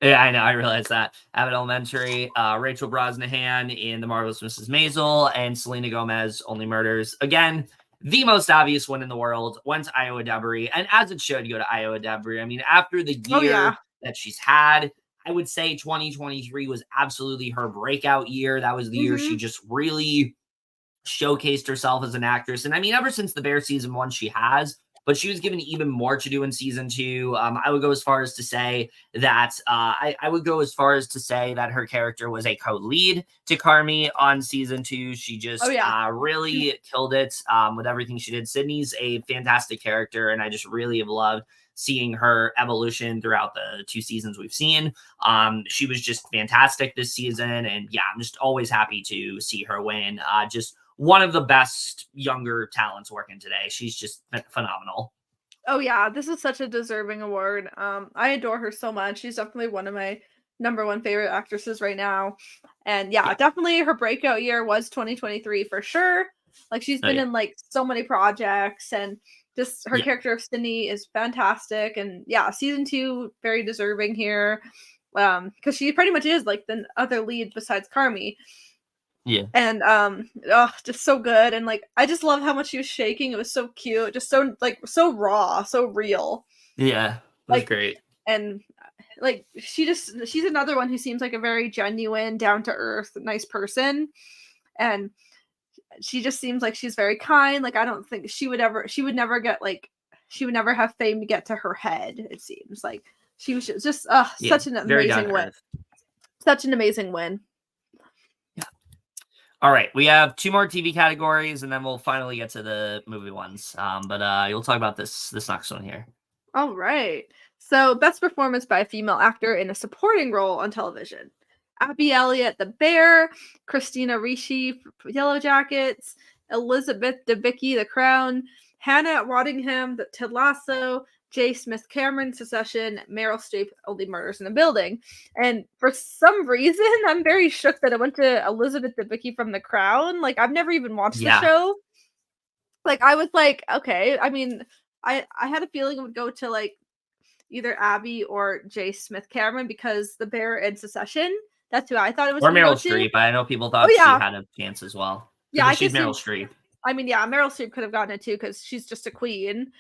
Yeah, I know. I realize that. Abbott Elementary, Rachel Brosnahan in The Marvelous Mrs. Maisel, and Selena Gomez, Only Murders. Again, the most obvious one in the world went to Iowa Debris, and as it should go to Iowa Debris. I mean, after the Oh, yeah. year that she's had, I would say 2023 was absolutely her breakout year. That was the year she Mhm. just really showcased herself as an actress. And I mean, ever since the Bear season one, she has, but she was given even more to do in season two. I would go as far as to say that I would go as far as to say that her character was a co-lead to Carmi on season two. She Oh, just yeah. really killed it with everything she did. Sydney's a fantastic character, and I just really have loved seeing her evolution throughout the 2 seasons we've seen. She was just fantastic this season, and yeah, I'm just always happy to see her win. Just one of the best younger talents working today. She's just phenomenal. Oh, yeah, this is such a deserving award. I adore her so much. She's definitely one of my number 1 favorite actresses right now. And yeah, Yeah. definitely her breakout year was 2023 for sure. Like she's Oh been yeah. in like so many projects and just her Yeah. character of Sydney is fantastic. And yeah, season 2 very deserving here. Because she pretty much is like the other lead besides Carmi. Yeah. And oh, just so good. And like I just love how much she was shaking. It was so cute, just so like so raw, so real. Yeah. It was Like great. and like she's another one who seems like a very genuine, down to earth, nice person. And she just seems like she's very kind. Like I don't think she would never get like she would never have fame to get to her head, it seems. Like she was just Yeah. such an Very down amazing to win. earth. Such an amazing win. Yeah. All right. We have 2 more TV categories, and then we'll finally get to the movie ones. But you'll talk about this next one here. All right. So, best performance by a female actor in a supporting role on television. Abby Elliott, The Bear, Christina Ricci, Yellow Jackets, Elizabeth Debicki, The Crown, Hannah Waddingham, The Ted Lasso, J. Smith Cameron, Secession, Meryl Streep, Only Murders in the Building. And for some reason, I'm very shook that it went to Elizabeth Debicki from The Crown. Like, I've never even watched the Yeah. show. Like, I was like, okay. I mean, I had a feeling it would go to like either Abby or J. Smith Cameron because The Bear and Secession. That's who I thought it was Or going to go Meryl to. Streep. I know people Oh thought she yeah, had a chance as well yeah. I because could she's Meryl see. Streep. I mean, yeah, Meryl Streep could have gotten it too because she's just a queen.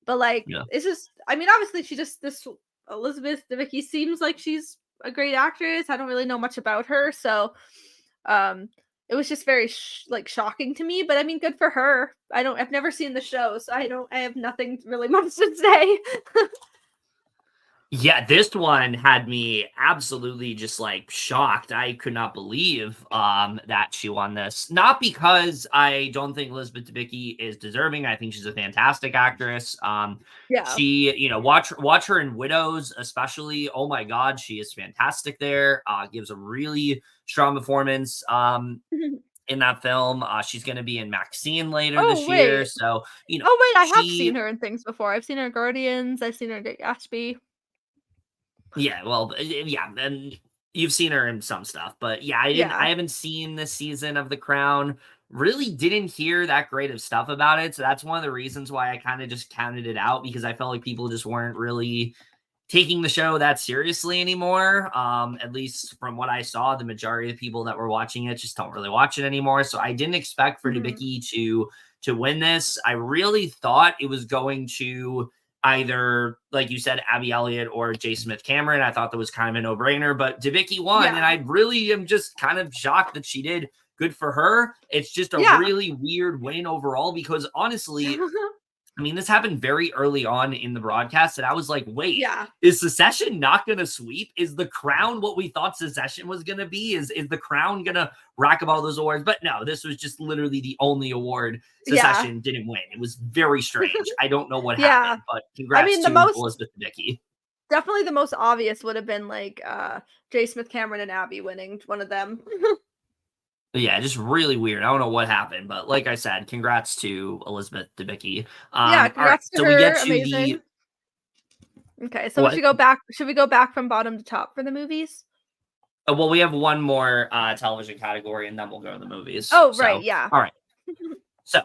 But like, Yeah. it's just. I mean, obviously, she just this Elizabeth Debicki seems like she's a great actress. I don't really know much about her, so it was just very like shocking to me. But I mean, good for her. I've never seen the show, so I don't. I have nothing really much to say. Yeah, this one had me absolutely just like shocked. I could not believe that she won this. Not because I don't think Elizabeth Debicki is deserving. I think she's a fantastic actress. Yeah. She, watch her in Widows, especially. Oh my god, she is fantastic there. Gives a really strong performance in that film. She's gonna be in Maxine later Oh this year. wait. So, Oh wait, I have she seen her in things before. I've seen her in Guardians. I've seen her in Great Gatsby. Yeah, well, yeah, and you've seen her in some stuff, but yeah, Yeah. I haven't seen this season of The Crown. Really didn't hear that great of stuff about it, so that's one of the reasons why I kind of just counted it out because I felt like people just weren't really taking the show that seriously anymore. At least from what I saw, the majority of people that were watching it just don't really watch it anymore. So I didn't expect for Mhm. Debicki to win this. I really thought it was going to either, like you said, Abby Elliott or J. Smith Cameron. I thought that was kind of a no-brainer, but Debicki won, and Yeah. I really am just kind of shocked that she did. Good for her. It's just a Yeah. really weird win overall because honestly, I mean, this happened very early on in the broadcast, and I was like, wait, Yeah. is Secession not going to sweep? Is the Crown what we thought Secession was going to be? Is the Crown going to rack up all those awards? But no, this was just literally the only award Yeah. Secession didn't win. It was very strange. I don't know what Yeah. happened, but I congrats mean, the to most Elizabeth Debicki. definitely the most obvious would have been, like, J. Smith Cameron and Abby winning, one of them. But yeah, just really weird. I don't know what happened, but like I said, congrats to Elizabeth Debicki. Yeah, All right, congrats to so we get her, to the amazing. Okay, so we what? should we go back from bottom to top for the movies? Well, we have one more television category, and then we'll go to the movies. Oh, right, So, yeah. all right. So,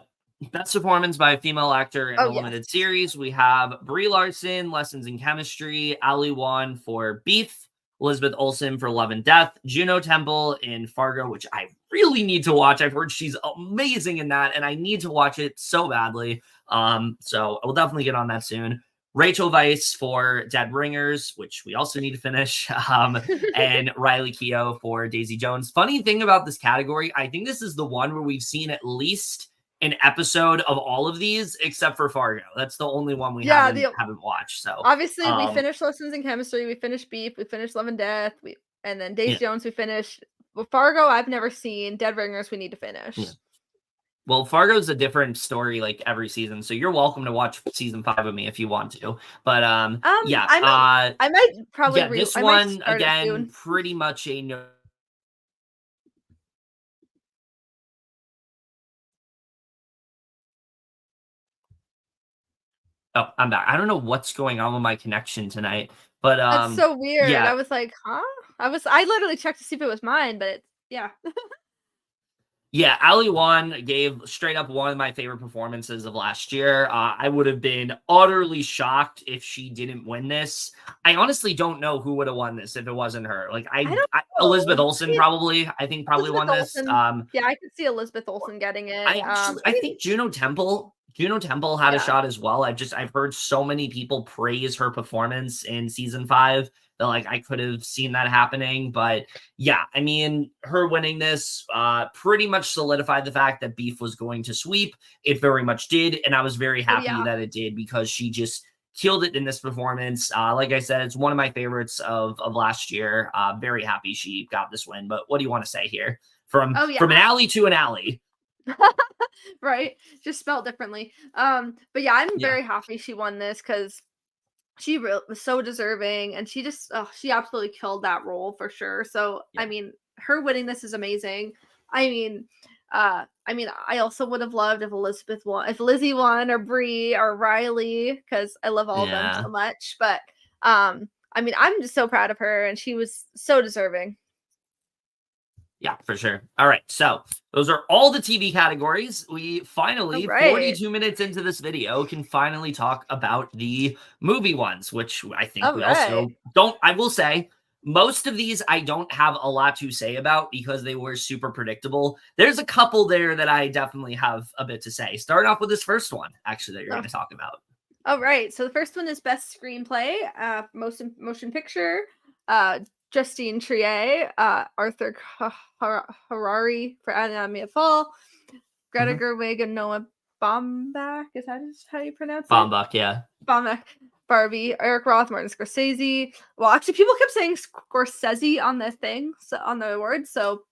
best performance by a female actor in Oh, a yes. limited series. We have Brie Larson, Lessons in Chemistry, Ali Won for Beef, Elizabeth Olsen for Love and Death, Juno Temple in Fargo, which I really need to watch. I've heard she's amazing in that, and I need to watch it so badly. So I will definitely get on that soon. Rachel Weisz for Dead Ringers, which we also need to finish, and Riley Keough for Daisy Jones. Funny thing about this category, I think this is the one where we've seen at least an episode of all of these, except for Fargo. That's the only one we Yeah, haven't watched. So, obviously, we um, finished Lessons in Chemistry, we finished Beef, we finished Love and Death, and then Days yeah, Jones we finished. Well, Fargo, I've never seen. Dead Ringers, we need to finish. yeah. Well, Fargo's a different story like every season, so you're welcome to watch season 5 with me if you want to. But yeah, I might probably yeah, this I might one start it again, soon. pretty much a no. Oh, I'm back. I don't know what's going on with my connection tonight, but That's so weird. I yeah, was like, "Huh?" I literally checked to see if it was mine, but it's yeah. yeah, Ali Won gave straight up one of my favorite performances of last year. I would have been utterly shocked if she didn't win this. I honestly don't know who would have won this if it wasn't her. Like I don't Elizabeth know. I Olsen mean, probably. I think probably Elizabeth won this. Olsen, yeah, I could see Elizabeth Olsen getting it. I think Juno Temple had a Yeah. shot as well. I've heard so many people praise her performance in season 5 that like I could have seen that happening. But yeah, I mean, her winning this pretty much solidified the fact that Beef was going to sweep. It very much did, and I was very Oh, happy yeah. that it did because she just killed it in this performance. Like I said, it's one of my favorites of last year. Very happy she got this win. But what do you want to say here? Oh, From yeah. an alley to an alley. Right? Just spelled differently. But yeah, I'm Yeah. very happy she won this because she was so deserving, and she just she absolutely killed that role for sure. So Yeah. I mean, her winning this is amazing. I also would have loved if Elizabeth won, if Lizzie won, or Brie or Riley, because I love all of them Yeah. so much. But I mean, I'm just so proud of her, and she was so deserving. Yeah, for sure. All right. So those are all the TV categories. We All finally, right. 42 minutes into this video, can finally talk about the movie ones, which I think All we right. also don't. I will say, most of these I don't have a lot to say about because they were super predictable. There's a couple there that I definitely have a bit to say. Starting off with this first one, actually, that you're Oh, going to talk about. all right. So the first one is best screenplay, motion picture. Uh, Justine Triet, Arthur Harari for Anatomy of Fall, Greta Mhm. Gerwig and Noah Baumbach. Is that how you pronounce it? Baumbach, yeah. Baumbach. Barbie, Eric Roth, Martin Scorsese. Well, actually, people kept saying Scorsese on the thing, so on the awards. So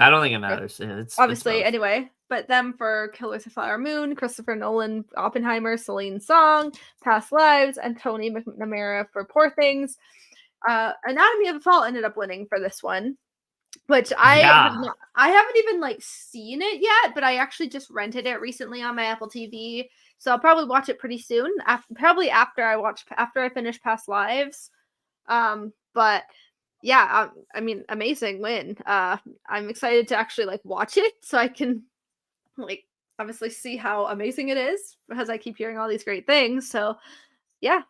I don't think it matters. It's obviously, both. anyway. But them for Killers of Flower Moon, Christopher Nolan, Oppenheimer, Celine Song, Past Lives, and Tony McNamara for Poor Things. Anatomy of a Fall ended up winning for this one, which Yeah. I haven't even like seen it yet, but I actually just rented it recently on my Apple TV, so I'll probably watch it pretty soon. Probably after I finish Past Lives. But yeah, I mean, amazing win. I'm excited to actually like watch it so I can like obviously see how amazing it is because I keep hearing all these great things. So yeah,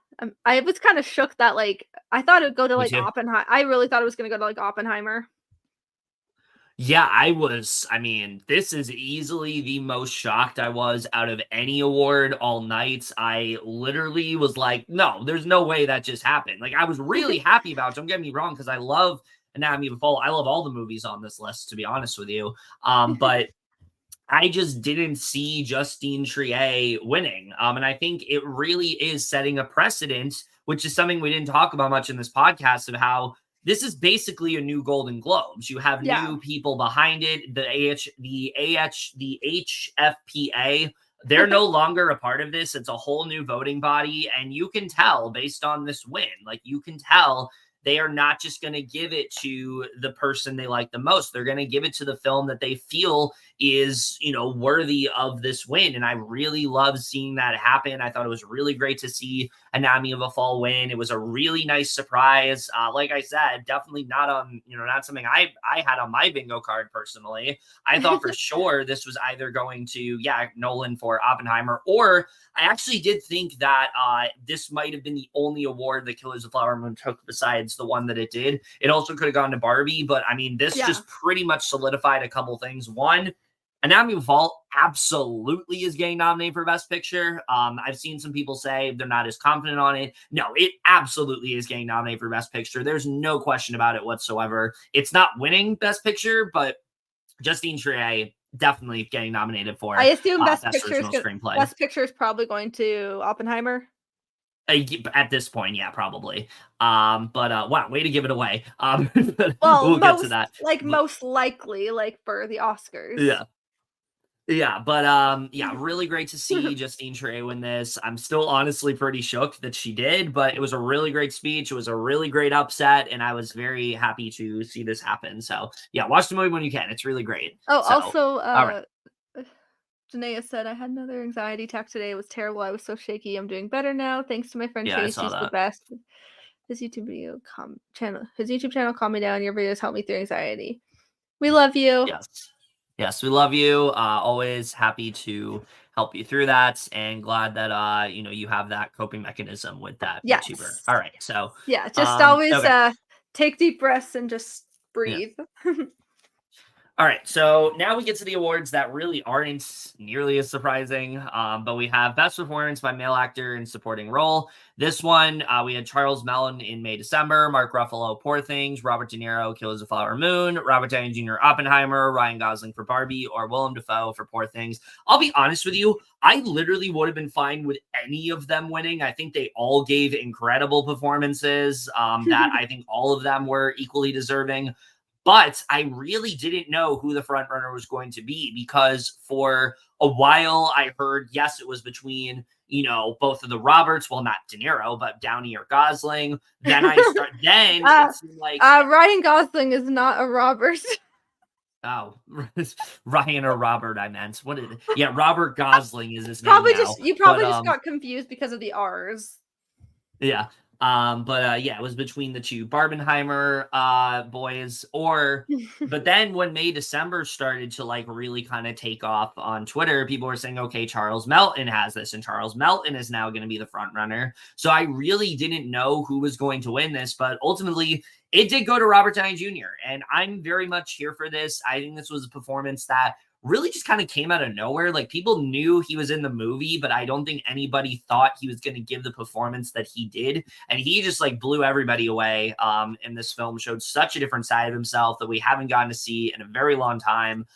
I was kind of shook that like I thought it would go to Me like too. Oppenheimer. I really thought it was going to go to like Oppenheimer. Yeah, I mean, this is easily the most shocked I was out of any award all night. I literally was like, no, there's no way that just happened. Like, I was really happy about it. Don't get me wrong, because I love Anatomy of a Fall. I love all the movies on this list, to be honest with you. But I just didn't see Justine Triet winning. And I think it really is setting a precedent, which is something we didn't talk about much in this podcast, of how this is basically a new Golden Globes. You have Yeah. new people behind it. The HFPA, they're no longer a part of this. It's a whole new voting body. And you can tell based on this win, like you can tell they are not just going to give it to the person they like the most. They're going to give it to the film that they feel is, worthy of this win. And I really love seeing that happen. I thought it was really great to see Anatomy of a Fall win. It was a really nice surprise. Like I said, definitely not on, not something I had on my bingo card personally. I thought for sure this was either going to, Nolan for Oppenheimer, or I actually did think that this might have been the only award that Killers of the Flower Moon took besides the one that it did. It also could have gone to Barbie, but I mean, this Yeah. just pretty much solidified a couple things. One, Anatomy of a Fall absolutely is getting nominated for Best Picture. I've seen some people say they're not as confident on it. No, it absolutely is getting nominated for Best Picture. There's no question about it whatsoever. It's not winning Best Picture, but Justine Triet definitely getting nominated I for assume Best Original Screenplay. Best Picture is probably going to Oppenheimer. At this point, yeah, probably. But wow, way to give it away. Well, We'll get to that. But most likely, like, for the Oscars. yeah, yeah, but yeah, really great to see Justine Triet win this. I'm still honestly pretty shook that she did, but it was a really great speech. It was a really great upset, and I was very happy to see this happen. So yeah, watch the movie when you can. It's really great. Oh, So also, all right, Janaea said, "I had another anxiety attack today. It was terrible. I was so shaky. I'm doing better now. Thanks to my friend yeah, I Chase. saw She's the that. best. His YouTube channel calmed me down. Your videos helped me through anxiety. We love you." Yes. Yes, we love you. Always happy to help you through that, and glad that you have that coping mechanism with that YouTuber. Yes. All right. So Yeah, just always, okay. take deep breaths and just Yeah. breathe. All right, so now we get to the awards that really aren't nearly as surprising, but we have Best Performance by Male Actor in Supporting Role. This one, we had Charles Mellon in May, December, Mark Ruffalo, Poor Things, Robert De Niro, Killers of the Flower Moon, Robert Downey Jr., Oppenheimer, Ryan Gosling for Barbie, or Willem Dafoe for Poor Things. I'll be honest with you, I literally would have been fine with any of them winning. I think they all gave incredible performances, that I think all of them were equally deserving. But I really didn't know who the front runner was going to be, because for a while I heard, yes, it was between, both of the Roberts, well, not De Niro, but Downey or Gosling. Then Uh, it seemed like, Ryan Gosling is not a Robert. oh, Ryan or Robert, I meant. What is it? Yeah, Robert Gosling is his name Probably now. just you But probably just got confused because of the R's. yeah. Yeah, it was between the two Barbenheimer boys, but then when May December started to like really kind of take off on Twitter, people were saying, okay, Charles Melton has this, and Charles Melton is now going to be the front runner. So I really didn't know who was going to win this, but ultimately it did go to Robert Downey Jr. And I'm very much here for this. I think this was a performance that really just kind of came out of nowhere. Like, people knew he was in the movie, but I don't think anybody thought he was going to give the performance that he did. And he just like blew everybody away. In this film, showed such a different side of himself that we haven't gotten to see in a very long time.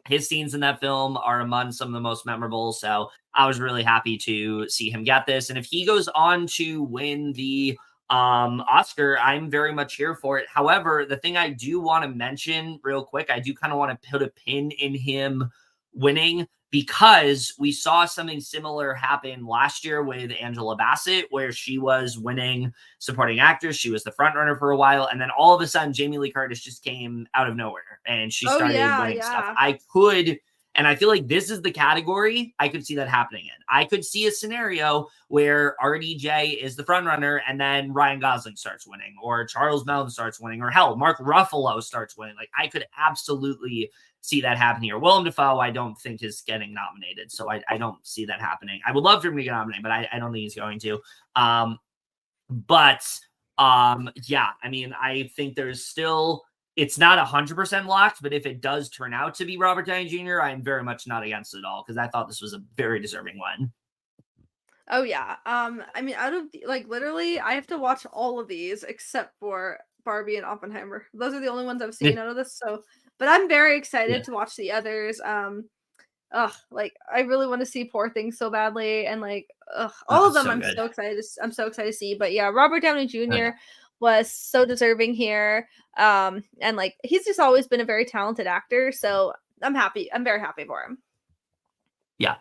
His scenes in that film are among some of the most memorable. So I was really happy to see him get this. And if he goes on to win the Oscar, I'm very much here for it. However, the thing I do want to mention real quick, I do kind of want to put a pin in him winning, because we saw something similar happen last year with Angela Bassett, where she was winning supporting actress. She was the front runner for a while, and then all of a sudden Jamie Lee Curtis just came out of nowhere and she Oh started yeah, winning stuff. yeah. And I feel like this is the category I could see that happening in. I could see a scenario where RDJ is the front runner and then Ryan Gosling starts winning, or Charles Melton starts winning, or hell, Mark Ruffalo starts winning. Like, I could absolutely see that happening here. Willem Dafoe, I don't think is getting nominated, so I don't see that happening. I would love for him to get nominated, but I don't think he's going to. But yeah, I mean, I think there's still, it's not 100% locked, but if it does turn out to be Robert Downey Jr., I'm very much not against it at all, because I thought this was a very deserving one. Oh yeah. I mean, out of like literally, I have to watch all of these except for Barbie and Oppenheimer. Those are the only ones I've seen out of this. So But I'm very Yeah. excited to watch the others. Like I really want to see Poor Things so badly, and like, all Oh, of them so good. I'm so excited to see. But yeah, Robert Downey Oh yeah. Jr. was so deserving here. And like he's just always been a very talented actor, so I'm happy. I'm very happy for him. Yeah.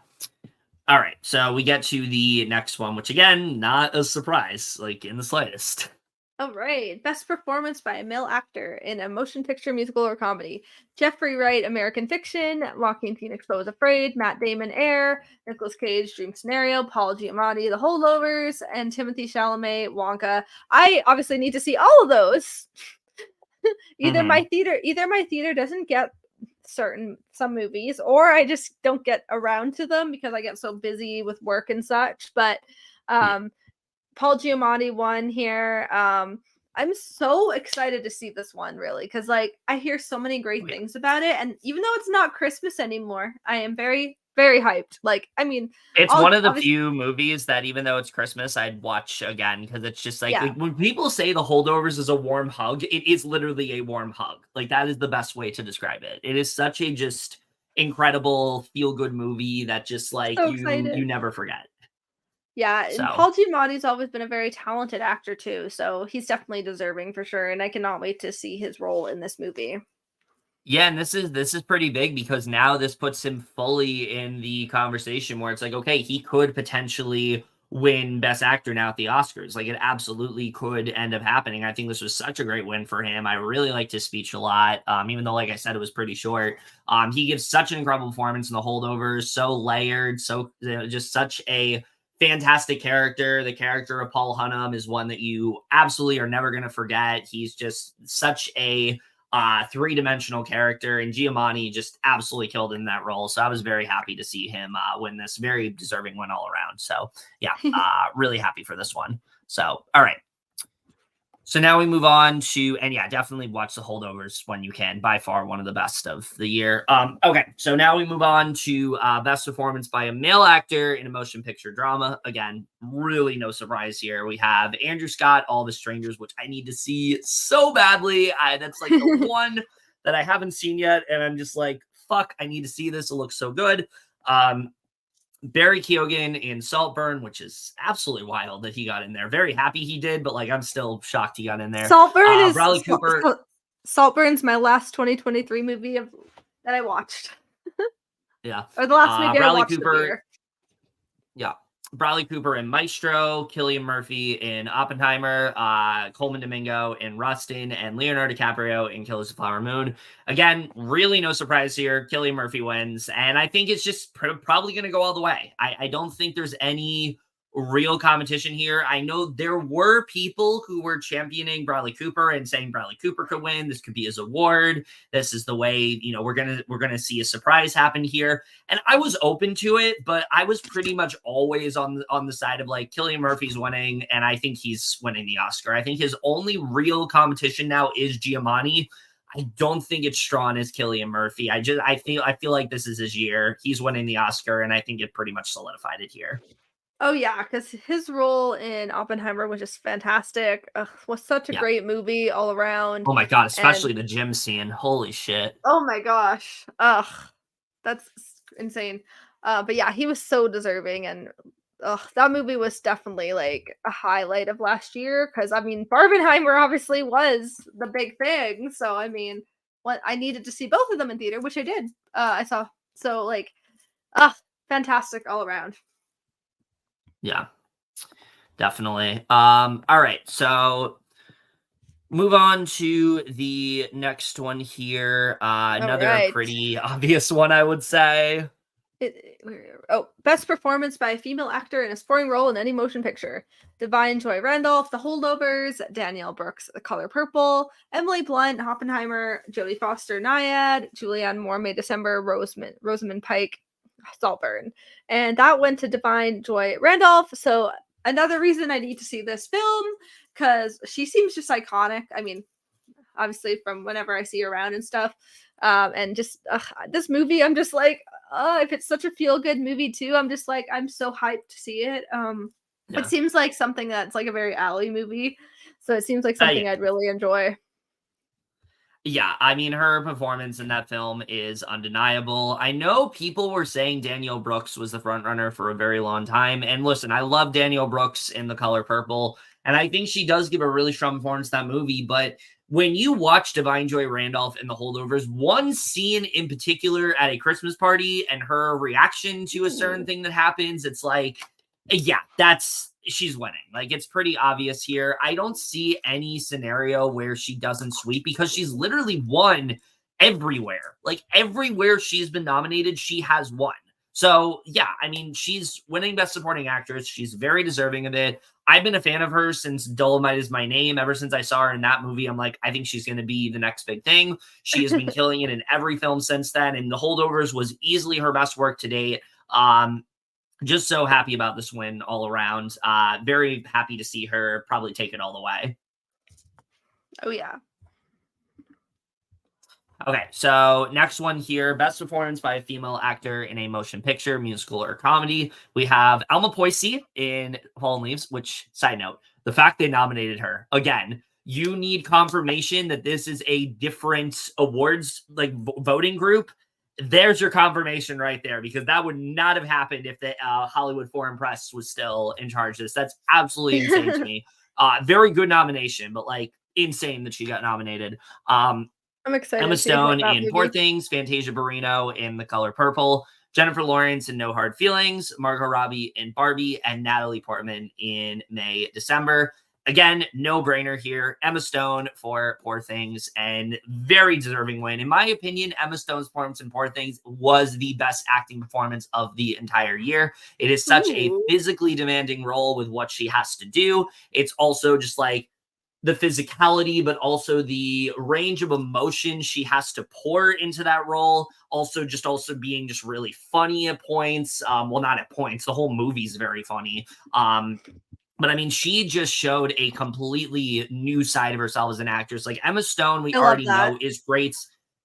All right. So we get to the next one, which again, not a surprise, like in the slightest. All right. Best performance by a male actor in a motion picture, musical, or comedy. Jeffrey Wright, American Fiction. Joaquin Phoenix, Beau is Afraid. Matt Damon, Air. Nicolas Cage, Dream Scenario. Paul Giamatti, The Holdovers. And Timothy Chalamet, Wonka. I obviously need to see all of those. Hmm. Either my theater doesn't get some movies, or I just don't get around to them because I get so busy with work and such. But Yeah. um Paul Giamatti won here. I'm so excited to see this one, really, because like I hear so many Oh great yeah. things about it, and even though it's not Christmas anymore, I am very, very hyped. Like, I mean, It's all one of the obviously, few movies that even though it's Christmas, I'd watch again because it's just like yeah, when people say The Holdovers is a warm hug, it is literally a warm hug. Like that is the best way to describe it. It is such a just incredible feel good movie that just like so you excited. never forget. Yeah, and So Paul Giamatti's always been a very talented actor too, so he's definitely deserving for sure. And I cannot wait to see his role in this movie. yeah, and this is pretty big because now this puts him fully in the conversation where it's like, okay, he could potentially win Best Actor now at the Oscars. Like it absolutely could end up happening. I think this was such a great win for him. I really liked his speech a lot. Even though, like I said, it was pretty short. He gives such an incredible performance in the holdovers, so layered, so just such a fantastic character. The character of Paul Hunnam is one that you absolutely are never going to forget. He's just such a three-dimensional character, and Giamatti just absolutely killed in that role. So I was very happy to see him win this very deserving win all around. So yeah, really happy for this one. So all right. So now we move on to, and yeah, definitely watch the holdovers when you can. By far one of the best of the year. Okay, so now we move on to best performance by a male actor in a motion picture drama. Again, really no surprise here. We have Andrew Scott, All the Strangers, which I need to see so badly. That's like the one that I haven't seen yet, and I'm just like, fuck, I need to see this. It looks so good. Um, Barry Keoghan in Saltburn, which is absolutely wild that he got in there. Very happy he did, but like I'm still shocked he got in there. Saltburn is Bradley Cooper, Saltburn's my last 2023 movie that I watched, yeah. or the last movie I Bradley watched of the Cooper, year. yeah. Bradley Cooper in Maestro, Cillian Murphy in Oppenheimer, Coleman Domingo in Rustin, and Leonardo DiCaprio in Killers of the Flower Moon. Again, really no surprise here. Cillian Murphy wins, and I think it's just probably going to go all the way. I don't think there's any real competition here. I know there were people who were championing Bradley Cooper and saying Bradley Cooper could win. This could be his award. This is the way, we're gonna see a surprise happen here. And I was open to it, but I was pretty much always on the side of like Cillian Murphy's winning, and I think he's winning the Oscar. I think his only real competition now is Giamatti. I don't think it's strong as Cillian Murphy. I feel like this is his year. He's winning the Oscar, and I think it pretty much solidified it here. Oh yeah, because his role in Oppenheimer was just fantastic. Ugh, was such a Yeah. great movie all around. Oh my god, And especially the gym scene. Holy shit. oh my gosh, ugh, that's insane. But yeah, he was so deserving, and that movie was definitely like a highlight of last year. Because I mean, Barbenheimer obviously was the big thing. So I mean, what I needed to see both of them in theater, which I did. I saw. So like, ah, fantastic all around. Yeah, definitely. All right, so move on to the next one here. All Another right. pretty obvious one, I would say. Best performance by a female actor in a supporting role in any motion picture. Divine Joy Randolph, The Holdovers, Danielle Brooks, The Color Purple, Emily Blunt, Oppenheimer, Jodie Foster, Naiad, Julianne Moore, May December, Rosamund Pike, Saltburn. And that went to Divine Joy Randolph. So another reason I need to see this film, because she seems just iconic. I mean, obviously from whenever I see her around and stuff. And just this movie, I'm just like, if it's such a feel good movie too, I'm just like, I'm so hyped to see it. It Yeah. seems like something that's like a very Ally movie, so it seems like Yeah. something I'd really enjoy. Yeah, I mean, her performance in that film is undeniable. I know people were saying Danielle Brooks was the front runner for a very long time. And listen, I love Danielle Brooks in The Color Purple, and I think she does give a really strong performance in that movie. But when you watch Divine Joy Randolph in The Holdovers, one scene in particular at a Christmas party and her reaction to a certain Ooh. thing that happens, it's like, yeah, that's she's winning. Like it's pretty obvious here. I don't see any scenario where she doesn't sweep because she's literally won everywhere. Like everywhere she's been nominated, she has won. So yeah, I mean, she's winning Best Supporting Actress. She's very deserving of it. I've been a fan of her since Dolomite Is My Name. Ever since I saw her in that movie, I'm like, I think she's going to be the next big thing. She has been killing it in every film since then, and The Holdovers was easily her best work to date. Just so happy about this win all around. Very happy to see her probably take it all the way. Oh yeah. Okay, so next one here, best performance by a female actor in a motion picture, musical, or comedy. We have Alma Poisey in Fallen Leaves, which, side note, the fact they nominated her, again, you need confirmation that this is a different awards, like, voting group. There's your confirmation right there, because that would not have happened if the Hollywood Foreign Press was still in charge of this. That's absolutely insane to me. Very good nomination, but, like, insane that she got nominated. I'm excited Emma to see what Stone that in Poor movie. Things, Fantasia Barrino in The Color Purple, Jennifer Lawrence in No Hard Feelings, Margot Robbie in Barbie, and Natalie Portman in May, December. Again, no brainer here. Emma Stone for Poor Things, and very deserving win. In my opinion, Emma Stone's performance in Poor Things was the best acting performance of the entire year. It is such a Ooh. physically demanding role with what she has to do. It's also just like the physicality, but also the range of emotion she has to pour into that role. Also being just really funny at points. Well, not at points. The whole movie's very funny. But I mean, she just showed a completely new side of herself as an actress. Like Emma Stone, we I love already that. know is great.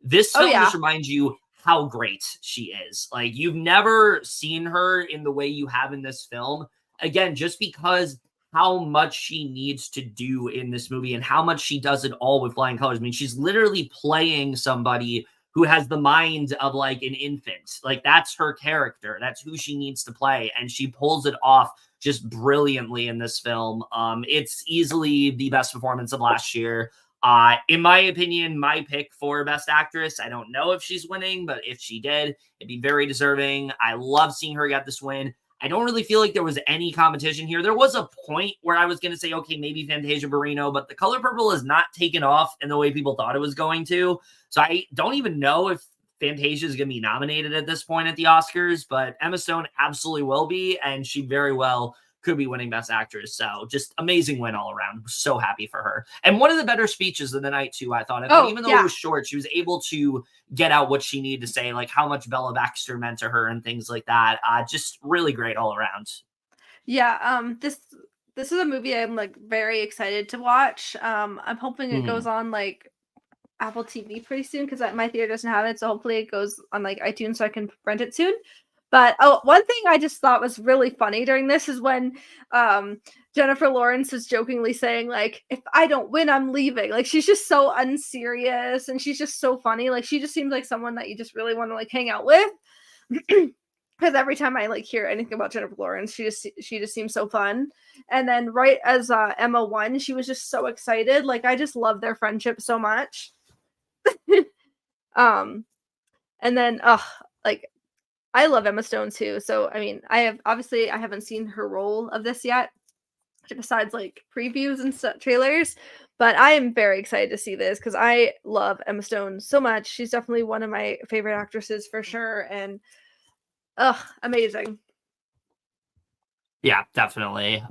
This Oh film yeah. just reminds you how great she is. Like you've never seen her in the way you have in this film. Again, just because how much she needs to do in this movie and how much she does it all with flying colors. I mean, she's literally playing somebody who has the mind of like an infant. Like that's her character. That's who she needs to play. And she pulls it off just brilliantly in this film. It's easily the best performance of last year. In my opinion, my pick for Best Actress. I don't know if she's winning, but if she did, it'd be very deserving. I love seeing her get this win. I don't really feel like there was any competition here. There was a point where I was going to say, okay, maybe Fantasia Barrino, but The Color Purple is not taken off in the way people thought it was going to. So I don't even know if Fantasia is going to be nominated at this point at the Oscars, but Emma Stone absolutely will be, and she very well could be winning Best Actress. So just amazing win all around. So happy for her. And one of the better speeches of the night, too, I thought. I thought Oh even though it yeah. was short, she was able to get out what she needed to say, like how much Bella Baxter meant to her and things like that. Just really great all around. Yeah. This is a movie I'm like very excited to watch. I'm hoping it goes Mhm. on like Apple TV pretty soon because my theater doesn't have it. So hopefully it goes on like iTunes so I can rent it soon. But oh, one thing I just thought was really funny during this is when um Jennifer Lawrence is jokingly saying like, "If I don't win, I'm leaving." Like she's just so unserious and she's just so funny. Like she just seems like someone that you just really want to like hang out with. Because every time I like hear anything about Jennifer Lawrence, she just seems so fun. And then right as Emma won, she was just so excited. Like I just love their friendship so much. um, and then like I love Emma Stone too. So I mean, I haven't seen her role of this yet, besides like previews and trailers. But I am very excited to see this because I love Emma Stone so much. She's definitely one of my favorite actresses for sure. And amazing. Yeah, definitely.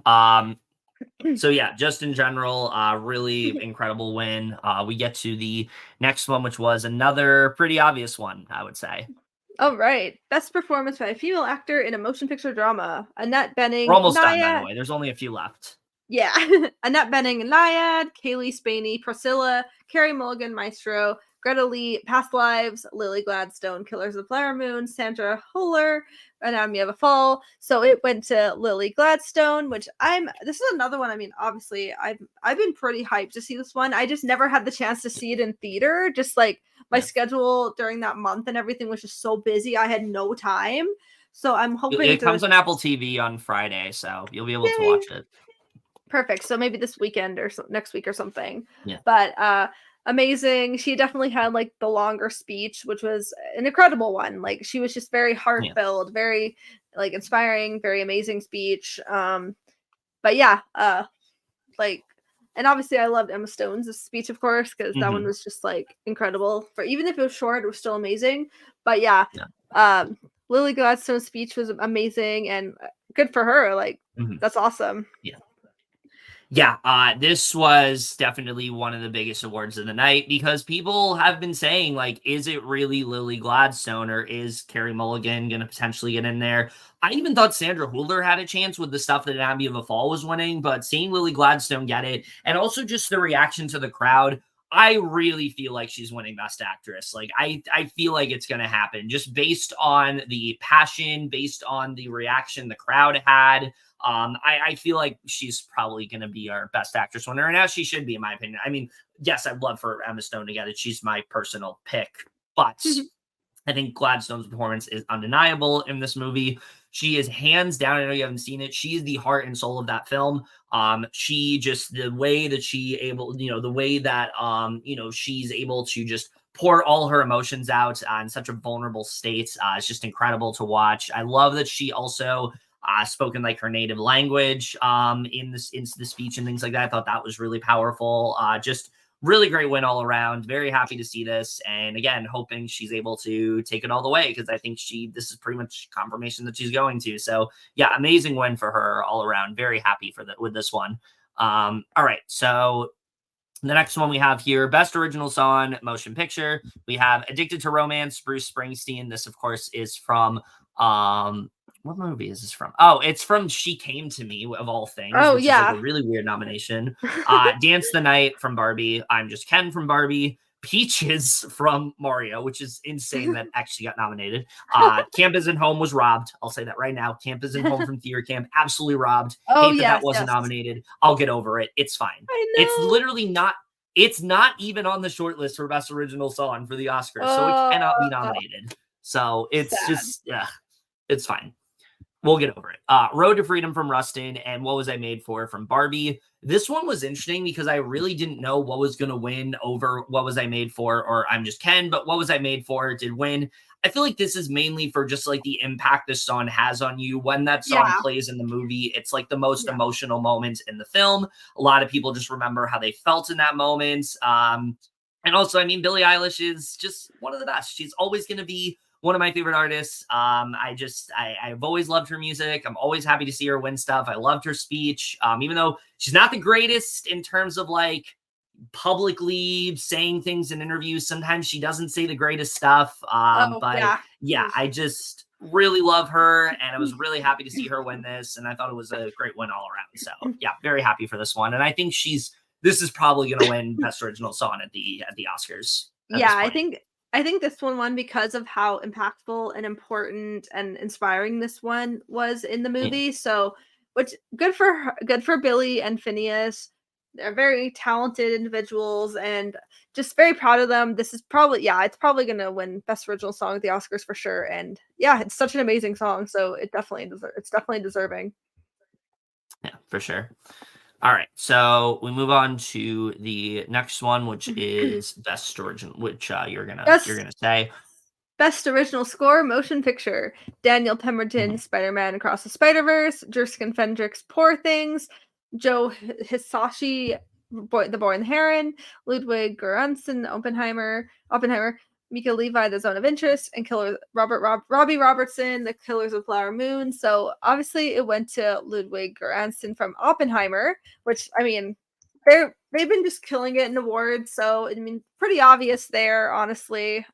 So yeah, just in general, really incredible win. We get to the next one, which was another pretty obvious one, I would say. All right. Best performance by a female actor in a motion picture drama. Annette We're Bening, almost done, by the Naya. way. There's only a few left. Yeah. Annette Bening and Naiad, Kaylee Spaney, Priscilla, Carrie Mulligan, Maestro, Greta Lee, Past Lives, Lily Gladstone, Killers of the Flower Moon, Sandra Huller, Anatomy of a Fall. So it went to Lily Gladstone, which this is another one. I mean, obviously I've been pretty hyped to see this one. I just never had the chance to see it in theater. Just like my Yeah. schedule during that month and everything was just so busy. I had no time. So I'm hoping It to comes on Apple TV on Friday, so you'll be able to Yay. watch it. Perfect. So maybe this weekend or next week or something. Yeah. But amazing. She definitely had like the longer speech, which was an incredible one. Like she was just very Yeah. heart-filled, very like inspiring, very amazing speech. But yeah, like and obviously I loved Emma Stone's speech, of course, because that one Mhm. was just like incredible. For even if it was short, it was still amazing. But yeah, Yeah. um Lily Gladstone's speech was amazing and good for her. Like Mhm. that's awesome. Yeah. Yeah, this was definitely one of the biggest awards of the night because people have been saying, like, is it really Lily Gladstone or is Carrie Mulligan going to potentially get in there? I even thought Sandra Hüller had a chance with the stuff that Abbey of a Fall was winning, but seeing Lily Gladstone get it and also just the reaction to the crowd, I really feel like she's winning Best Actress. Like, I feel like it's going to happen just based on the passion, based on the reaction the crowd had. I feel like she's probably going to be our Best Actress winner, and as she should be, in my opinion. I mean, yes, I'd love for Emma Stone to get it. She's my personal pick, but I think Gladstone's performance is undeniable in this movie. She is hands down. I know you haven't seen it. She is the heart and soul of that film. She just the way that the way that she's able to just pour all her emotions out in such a vulnerable state is just incredible to watch. I love that she also spoken like her native language in this into the speech and things like that. I thought that was really powerful. Just really great win all around. Very happy to see this, and again, hoping she's able to take it all the way because I think this is pretty much confirmation that she's going to. So yeah, amazing win for her all around. Very happy for that with this one. All right, so the next one we have here, Best Original Song, Motion Picture. We have Addicted to Romance, Bruce Springsteen. This, of course, is from what movie is this from? Oh, it's from She Came to Me, of all things, Oh which is like a yeah. really weird nomination. Dance the Night from Barbie. I'm Just Ken from Barbie. Peaches from Mario, which is insane that actually got nominated. Camp Isn't Home was robbed. I'll say that right now. Camp Isn't Home from Theater Camp, absolutely robbed. Oh Hate that that yes, wasn't yes. nominated. I'll get over it. It's fine. I It's know. literally not. It's not even on the short list for Best Original Song for the Oscars, so it Uh, cannot be nominated. So it's sad. just, yeah, it's fine. We'll get over it. Road to Freedom from Rustin and What Was I Made For from Barbie. This one was interesting because I really didn't know what was going to win over What Was I Made For or I'm Just Ken, but What Was I Made For did win. I feel like this is mainly for just like the impact this song has on you. When that song Yeah, plays in the movie, it's like the most yeah, emotional moment in the film. A lot of people just remember how they felt in that moment. And also, I mean, Billie Eilish is just one of the best. She's always going to be one of my favorite artists. I've always loved her music. I'm always happy to see her win stuff. I loved her speech. Even though she's not the greatest in terms of like publicly saying things in interviews, sometimes she doesn't say the greatest stuff. oh But yeah. yeah, I just really love her and I was really happy to see her win this. And I thought it was a great win all around. So yeah, very happy for this one. And I think this is probably going to win Best Original Song at the Oscars at Yeah, this I point. think I think this one won because of how impactful and important and inspiring this one was in the Yeah. movie. So, which good for Billy and Phineas. They're very talented individuals and just very proud of them. This is probably yeah, it's probably going to win Best Original Song at the Oscars for sure. And yeah, it's such an amazing song, so it's definitely deserving. Yeah, for sure. All right, so we move on to the next one, which is best storage, which you're Best gonna say. Best Original Score, Motion Picture. Daniel Mhm. Pemberton's Spider-Man Across the Spider-Verse, Jerskin Fendrick's Poor Things, Joe Hisashi, The Boy and the Heron, Ludwig Göransson, Oppenheimer, Mika Levi, The Zone of Interest, and Robbie Robertson, The Killers of Flower Moon. So obviously it went to Ludwig Göransson from Oppenheimer, which I mean they've been just killing it in awards. So I mean pretty obvious there, honestly.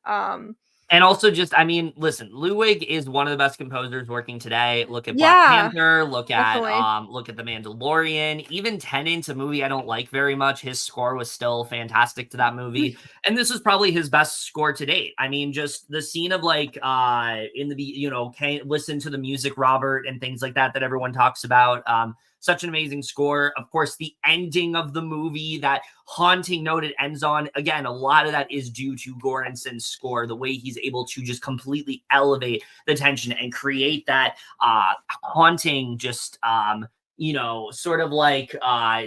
And also just, I mean, listen, Ludwig is one of the best composers working today. Look at Black Yeah, Panther, definitely. look at The Mandalorian, even Tenant, a movie I don't like very much. His score was still fantastic to that movie. And this is probably his best score to date. I mean, just the scene of like in the can't listen to the music, Robert, and things like that everyone talks about. Such an amazing score. Of course, the ending of the movie, that haunting note it ends on. Again, a lot of that is due to Goranson's score, the way he's able to just completely elevate the tension and create that haunting, just sort of like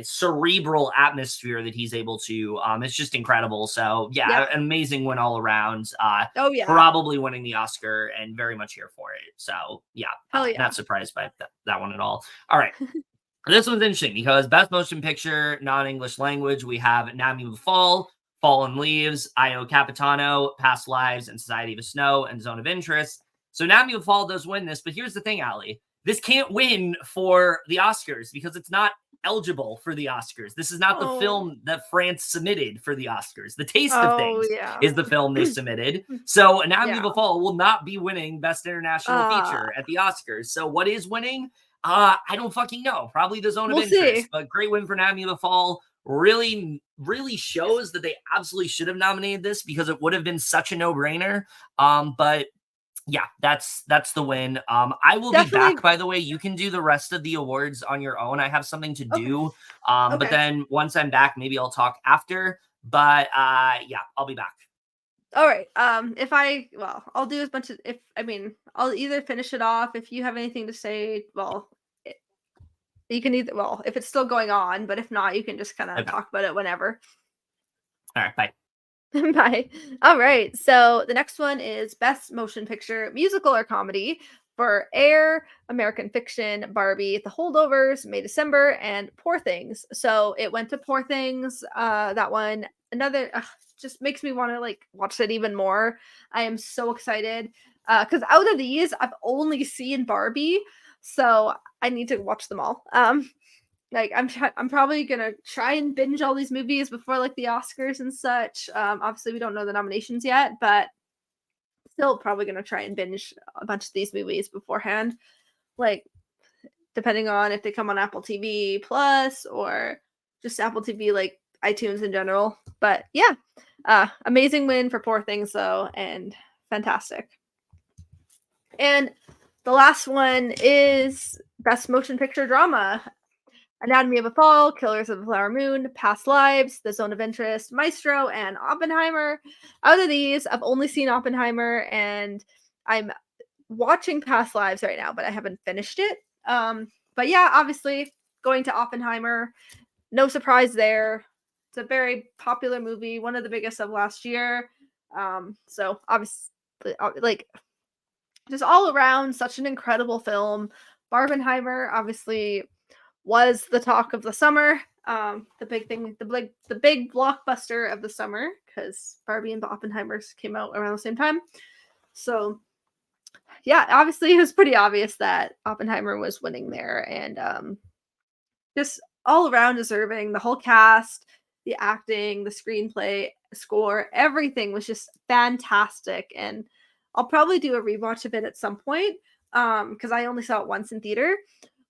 cerebral atmosphere that he's able to. It's just incredible. So yeah, Yeah. an amazing win all around. Oh yeah. Probably winning the Oscar, and very much here for it. So yeah, Hell not yeah. surprised by that one at all. All right. This one's interesting because Best Motion Picture, non-English language, we have Anatomy of a Fall, Fallen Leaves, Io Capitano, Past Lives, and Society of the Snow, and Zone of Interest. So Anatomy of a Fall does win this, but here's the thing, Allie. This can't win for the Oscars because it's not eligible for the Oscars. This is not the Oh. film that France submitted for the Oscars. The Taste of Oh Things yeah. is the film they submitted. So Anatomy Yeah. of a Fall will not be winning Best International Uh, Feature at the Oscars. So what is winning? I don't fucking know. Probably the Zone of we'll see. Interest, but great win for Anatomy of the Fall. Really, really shows that they absolutely should have nominated this because it would have been such a no-brainer. But yeah, that's the win. I will be back, Definitely. by the way. You can do the rest of the awards on your own. I have something to Okay. do. But Okay. then once I'm back, maybe I'll talk after. But yeah, I'll be back. All right. If I well, I'll do as much as if I mean, I'll either finish it off if you have anything to say. Well, it, you can either well, if it's still going on, but if not, you can just kind of Okay. talk about it whenever. All right, bye. Bye. All right. So the next one is Best Motion Picture, Musical or Comedy for Air, American Fiction, Barbie, The Holdovers, May December, and Poor Things. So it went to Poor Things. That one, another, just makes me want to like watch it even more. I am so excited because out of these, I've only seen Barbie, so I need to watch them all. Like I'm probably gonna try and binge all these movies before like the Oscars and such. Obviously we don't know the nominations yet, but still probably gonna try and binge a bunch of these movies beforehand. Like depending on if they come on Apple TV Plus or just Apple TV like iTunes in general. But yeah, amazing win for Poor Things though, and fantastic. And the last one is Best Motion Picture Drama. Anatomy of a Fall, Killers of the Flower Moon, Past Lives, The Zone of Interest, Maestro, and Oppenheimer. Out of these, I've only seen Oppenheimer, and I'm watching Past Lives right now, but I haven't finished it. But yeah, obviously going to Oppenheimer, no surprise there. It's a very popular movie, one of the biggest of last year. So obviously, like just all around, such an incredible film. Barbenheimer, obviously was the talk of the summer. The big thing, the big blockbuster of the summer, because Barbie and Oppenheimer's came out around the same time. So yeah, obviously it was pretty obvious that Oppenheimer was winning there, and just all around deserving. The whole cast, the acting, the screenplay, score, everything was just fantastic. And I'll probably do a rewatch of it at some point because I only saw it once in theater,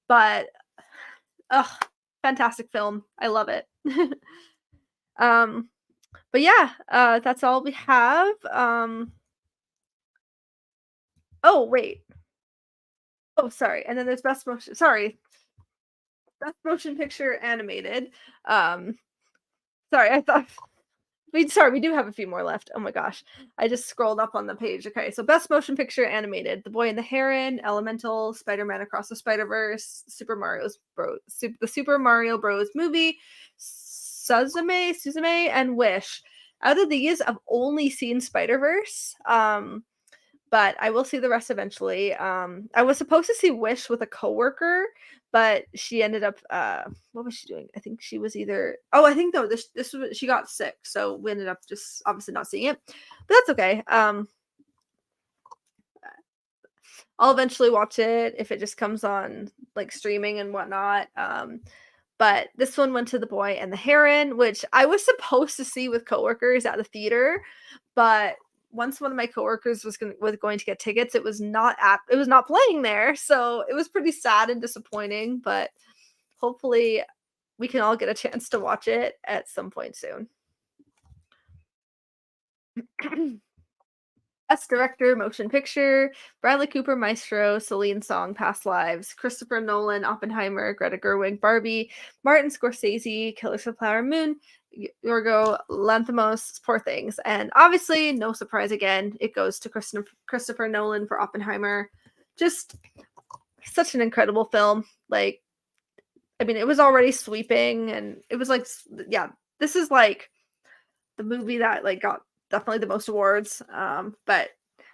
but ugh, fantastic film. I love it. um, but yeah, that's all we have. Oh wait. Oh, sorry. And then there's best motion. Sorry, best motion picture animated. Um, sorry, I thought we do have a few more left. Oh my gosh. I just scrolled up on the page. Okay, so best motion picture animated: The Boy and the Heron, Elemental, Spider-Man Across the Spider-Verse, the Super Mario Bros. Movie, Suzume, and Wish. Out of these, I've only seen Spider-Verse. But I will see the rest eventually. I was supposed to see Wish with a coworker, but she ended up what was she doing? I think she was either I think though this was she got sick, so we ended up just obviously not seeing it. But that's okay. I'll eventually watch it if it just comes on like streaming and whatnot. But this one went to The Boy and the Heron, which I was supposed to see with coworkers at the theater, but once one of my coworkers was going to get tickets, it was not playing there, so it was pretty sad and disappointing, but hopefully we can all get a chance to watch it at some point soon. Best Director, Motion Picture, Bradley Cooper, Maestro, Celine Song, Past Lives, Christopher Nolan, Oppenheimer, Greta Gerwig, Barbie, Martin Scorsese, Killers of the Flower Moon, Yorgo Lanthimos, Poor Things. And obviously, no surprise again, it goes to Christopher Nolan for Oppenheimer. Just such an incredible film. Like, I mean, it was already sweeping, and it was like, yeah, this is like the movie that like got definitely the most awards, but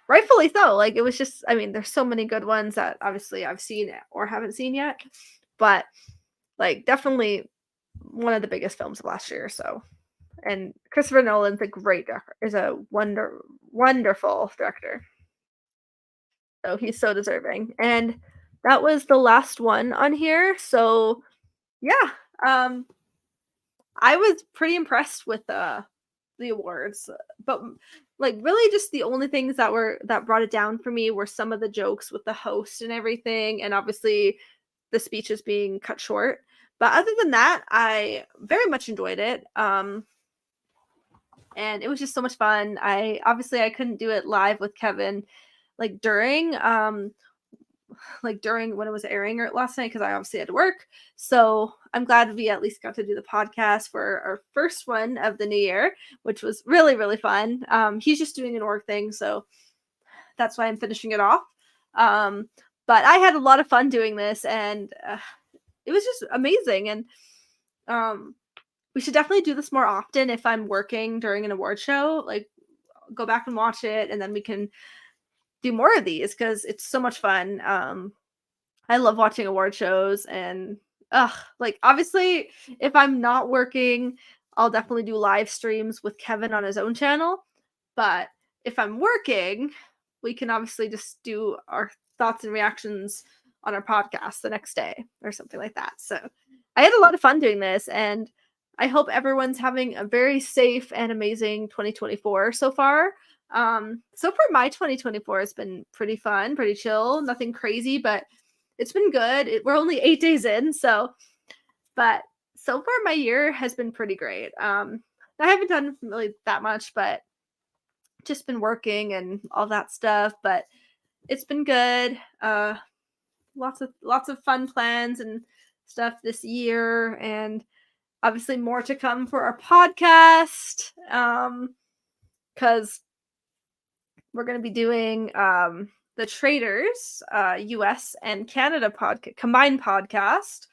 rightfully so. Like, it was just, I mean, there's so many good ones that obviously I've seen or haven't seen yet, but like definitely one of the biggest films of last year. So, and Christopher Nolan's a great director, is a wonderful director. So he's so deserving. And that was the last one on here. So yeah, um, I was pretty impressed with the awards, but like really just the only things that brought it down for me were some of the jokes with the host and everything, and obviously the speeches being cut short. But other than that, I very much enjoyed it. And it was just so much fun. I couldn't do it live with Kevin like during when it was airing last night because I obviously had to work. So I'm glad we at least got to do the podcast for our first one of the new year, which was really, really fun. He's just doing an org thing, so that's why I'm finishing it off. But I had a lot of fun doing this, and it was just amazing. And we should definitely do this more often if I'm working during an award show. Like, go back and watch it, and then we can do more of these because it's so much fun. I love watching award shows, and like obviously if I'm not working, I'll definitely do live streams with Kevin on his own channel. But if I'm working, we can obviously just do our thoughts and reactions on our podcast the next day or something like that. So I had a lot of fun doing this, and I hope everyone's having a very safe and amazing 2024 so far. So far my 2024 has been pretty fun, pretty chill, nothing crazy, but it's been good. We're only 8 days in, but so far my year has been pretty great. I haven't done really that much, but just been working and all that stuff, but it's been good. Lots of fun plans and stuff this year, and obviously more to come for our podcast. Because we're going to be doing the Traders US and Canada combined podcast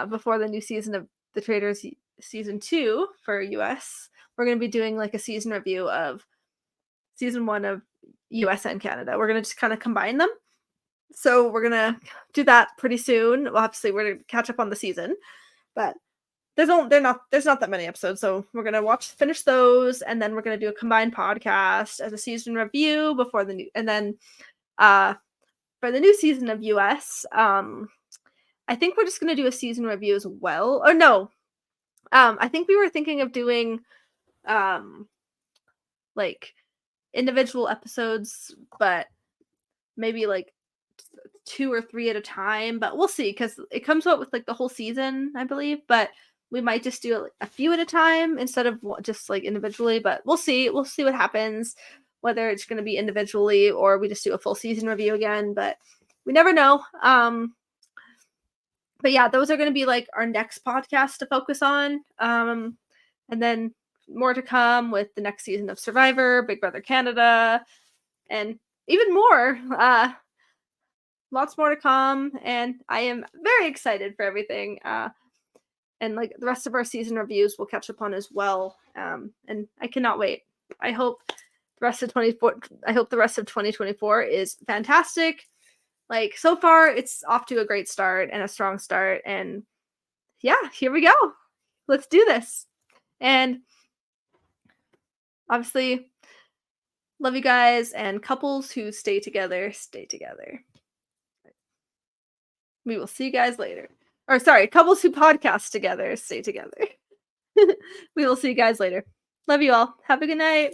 before the new season of the Traders season 2 for US. We're going to be doing like a season review of season 1 of US and Canada. We're going to just kind of combine them. So we're going to do that pretty soon. Well, obviously we're going to catch up on the season, but there's not that many episodes, so we're gonna finish those, and then we're gonna do a combined podcast as a season review before the new, and then for the new season of US, I think we're just gonna do a season review as well. Or no, I think we were thinking of doing like individual episodes, but maybe like 2 or 3 at a time. But we'll see because it comes out with like the whole season, I believe. But we might just do a few at a time instead of just like individually, but we'll see. We'll see what happens, whether it's going to be individually or we just do a full season review again, but we never know. But yeah, those are going to be like our next podcast to focus on. And then more to come with the next season of Survivor, Big Brother Canada, and even more. Lots more to come, and I am very excited for everything. And like the rest of our season reviews we'll catch up on as well. And I cannot wait. I hope the rest of 2024 is fantastic. Like, so far it's off to a great start and a strong start, and yeah, here we go. Let's do this. And obviously love you guys, and couples who stay together, stay together. We will see you guys later. Or sorry, couples who podcast together, stay together. We will see you guys later. Love you all. Have a good night.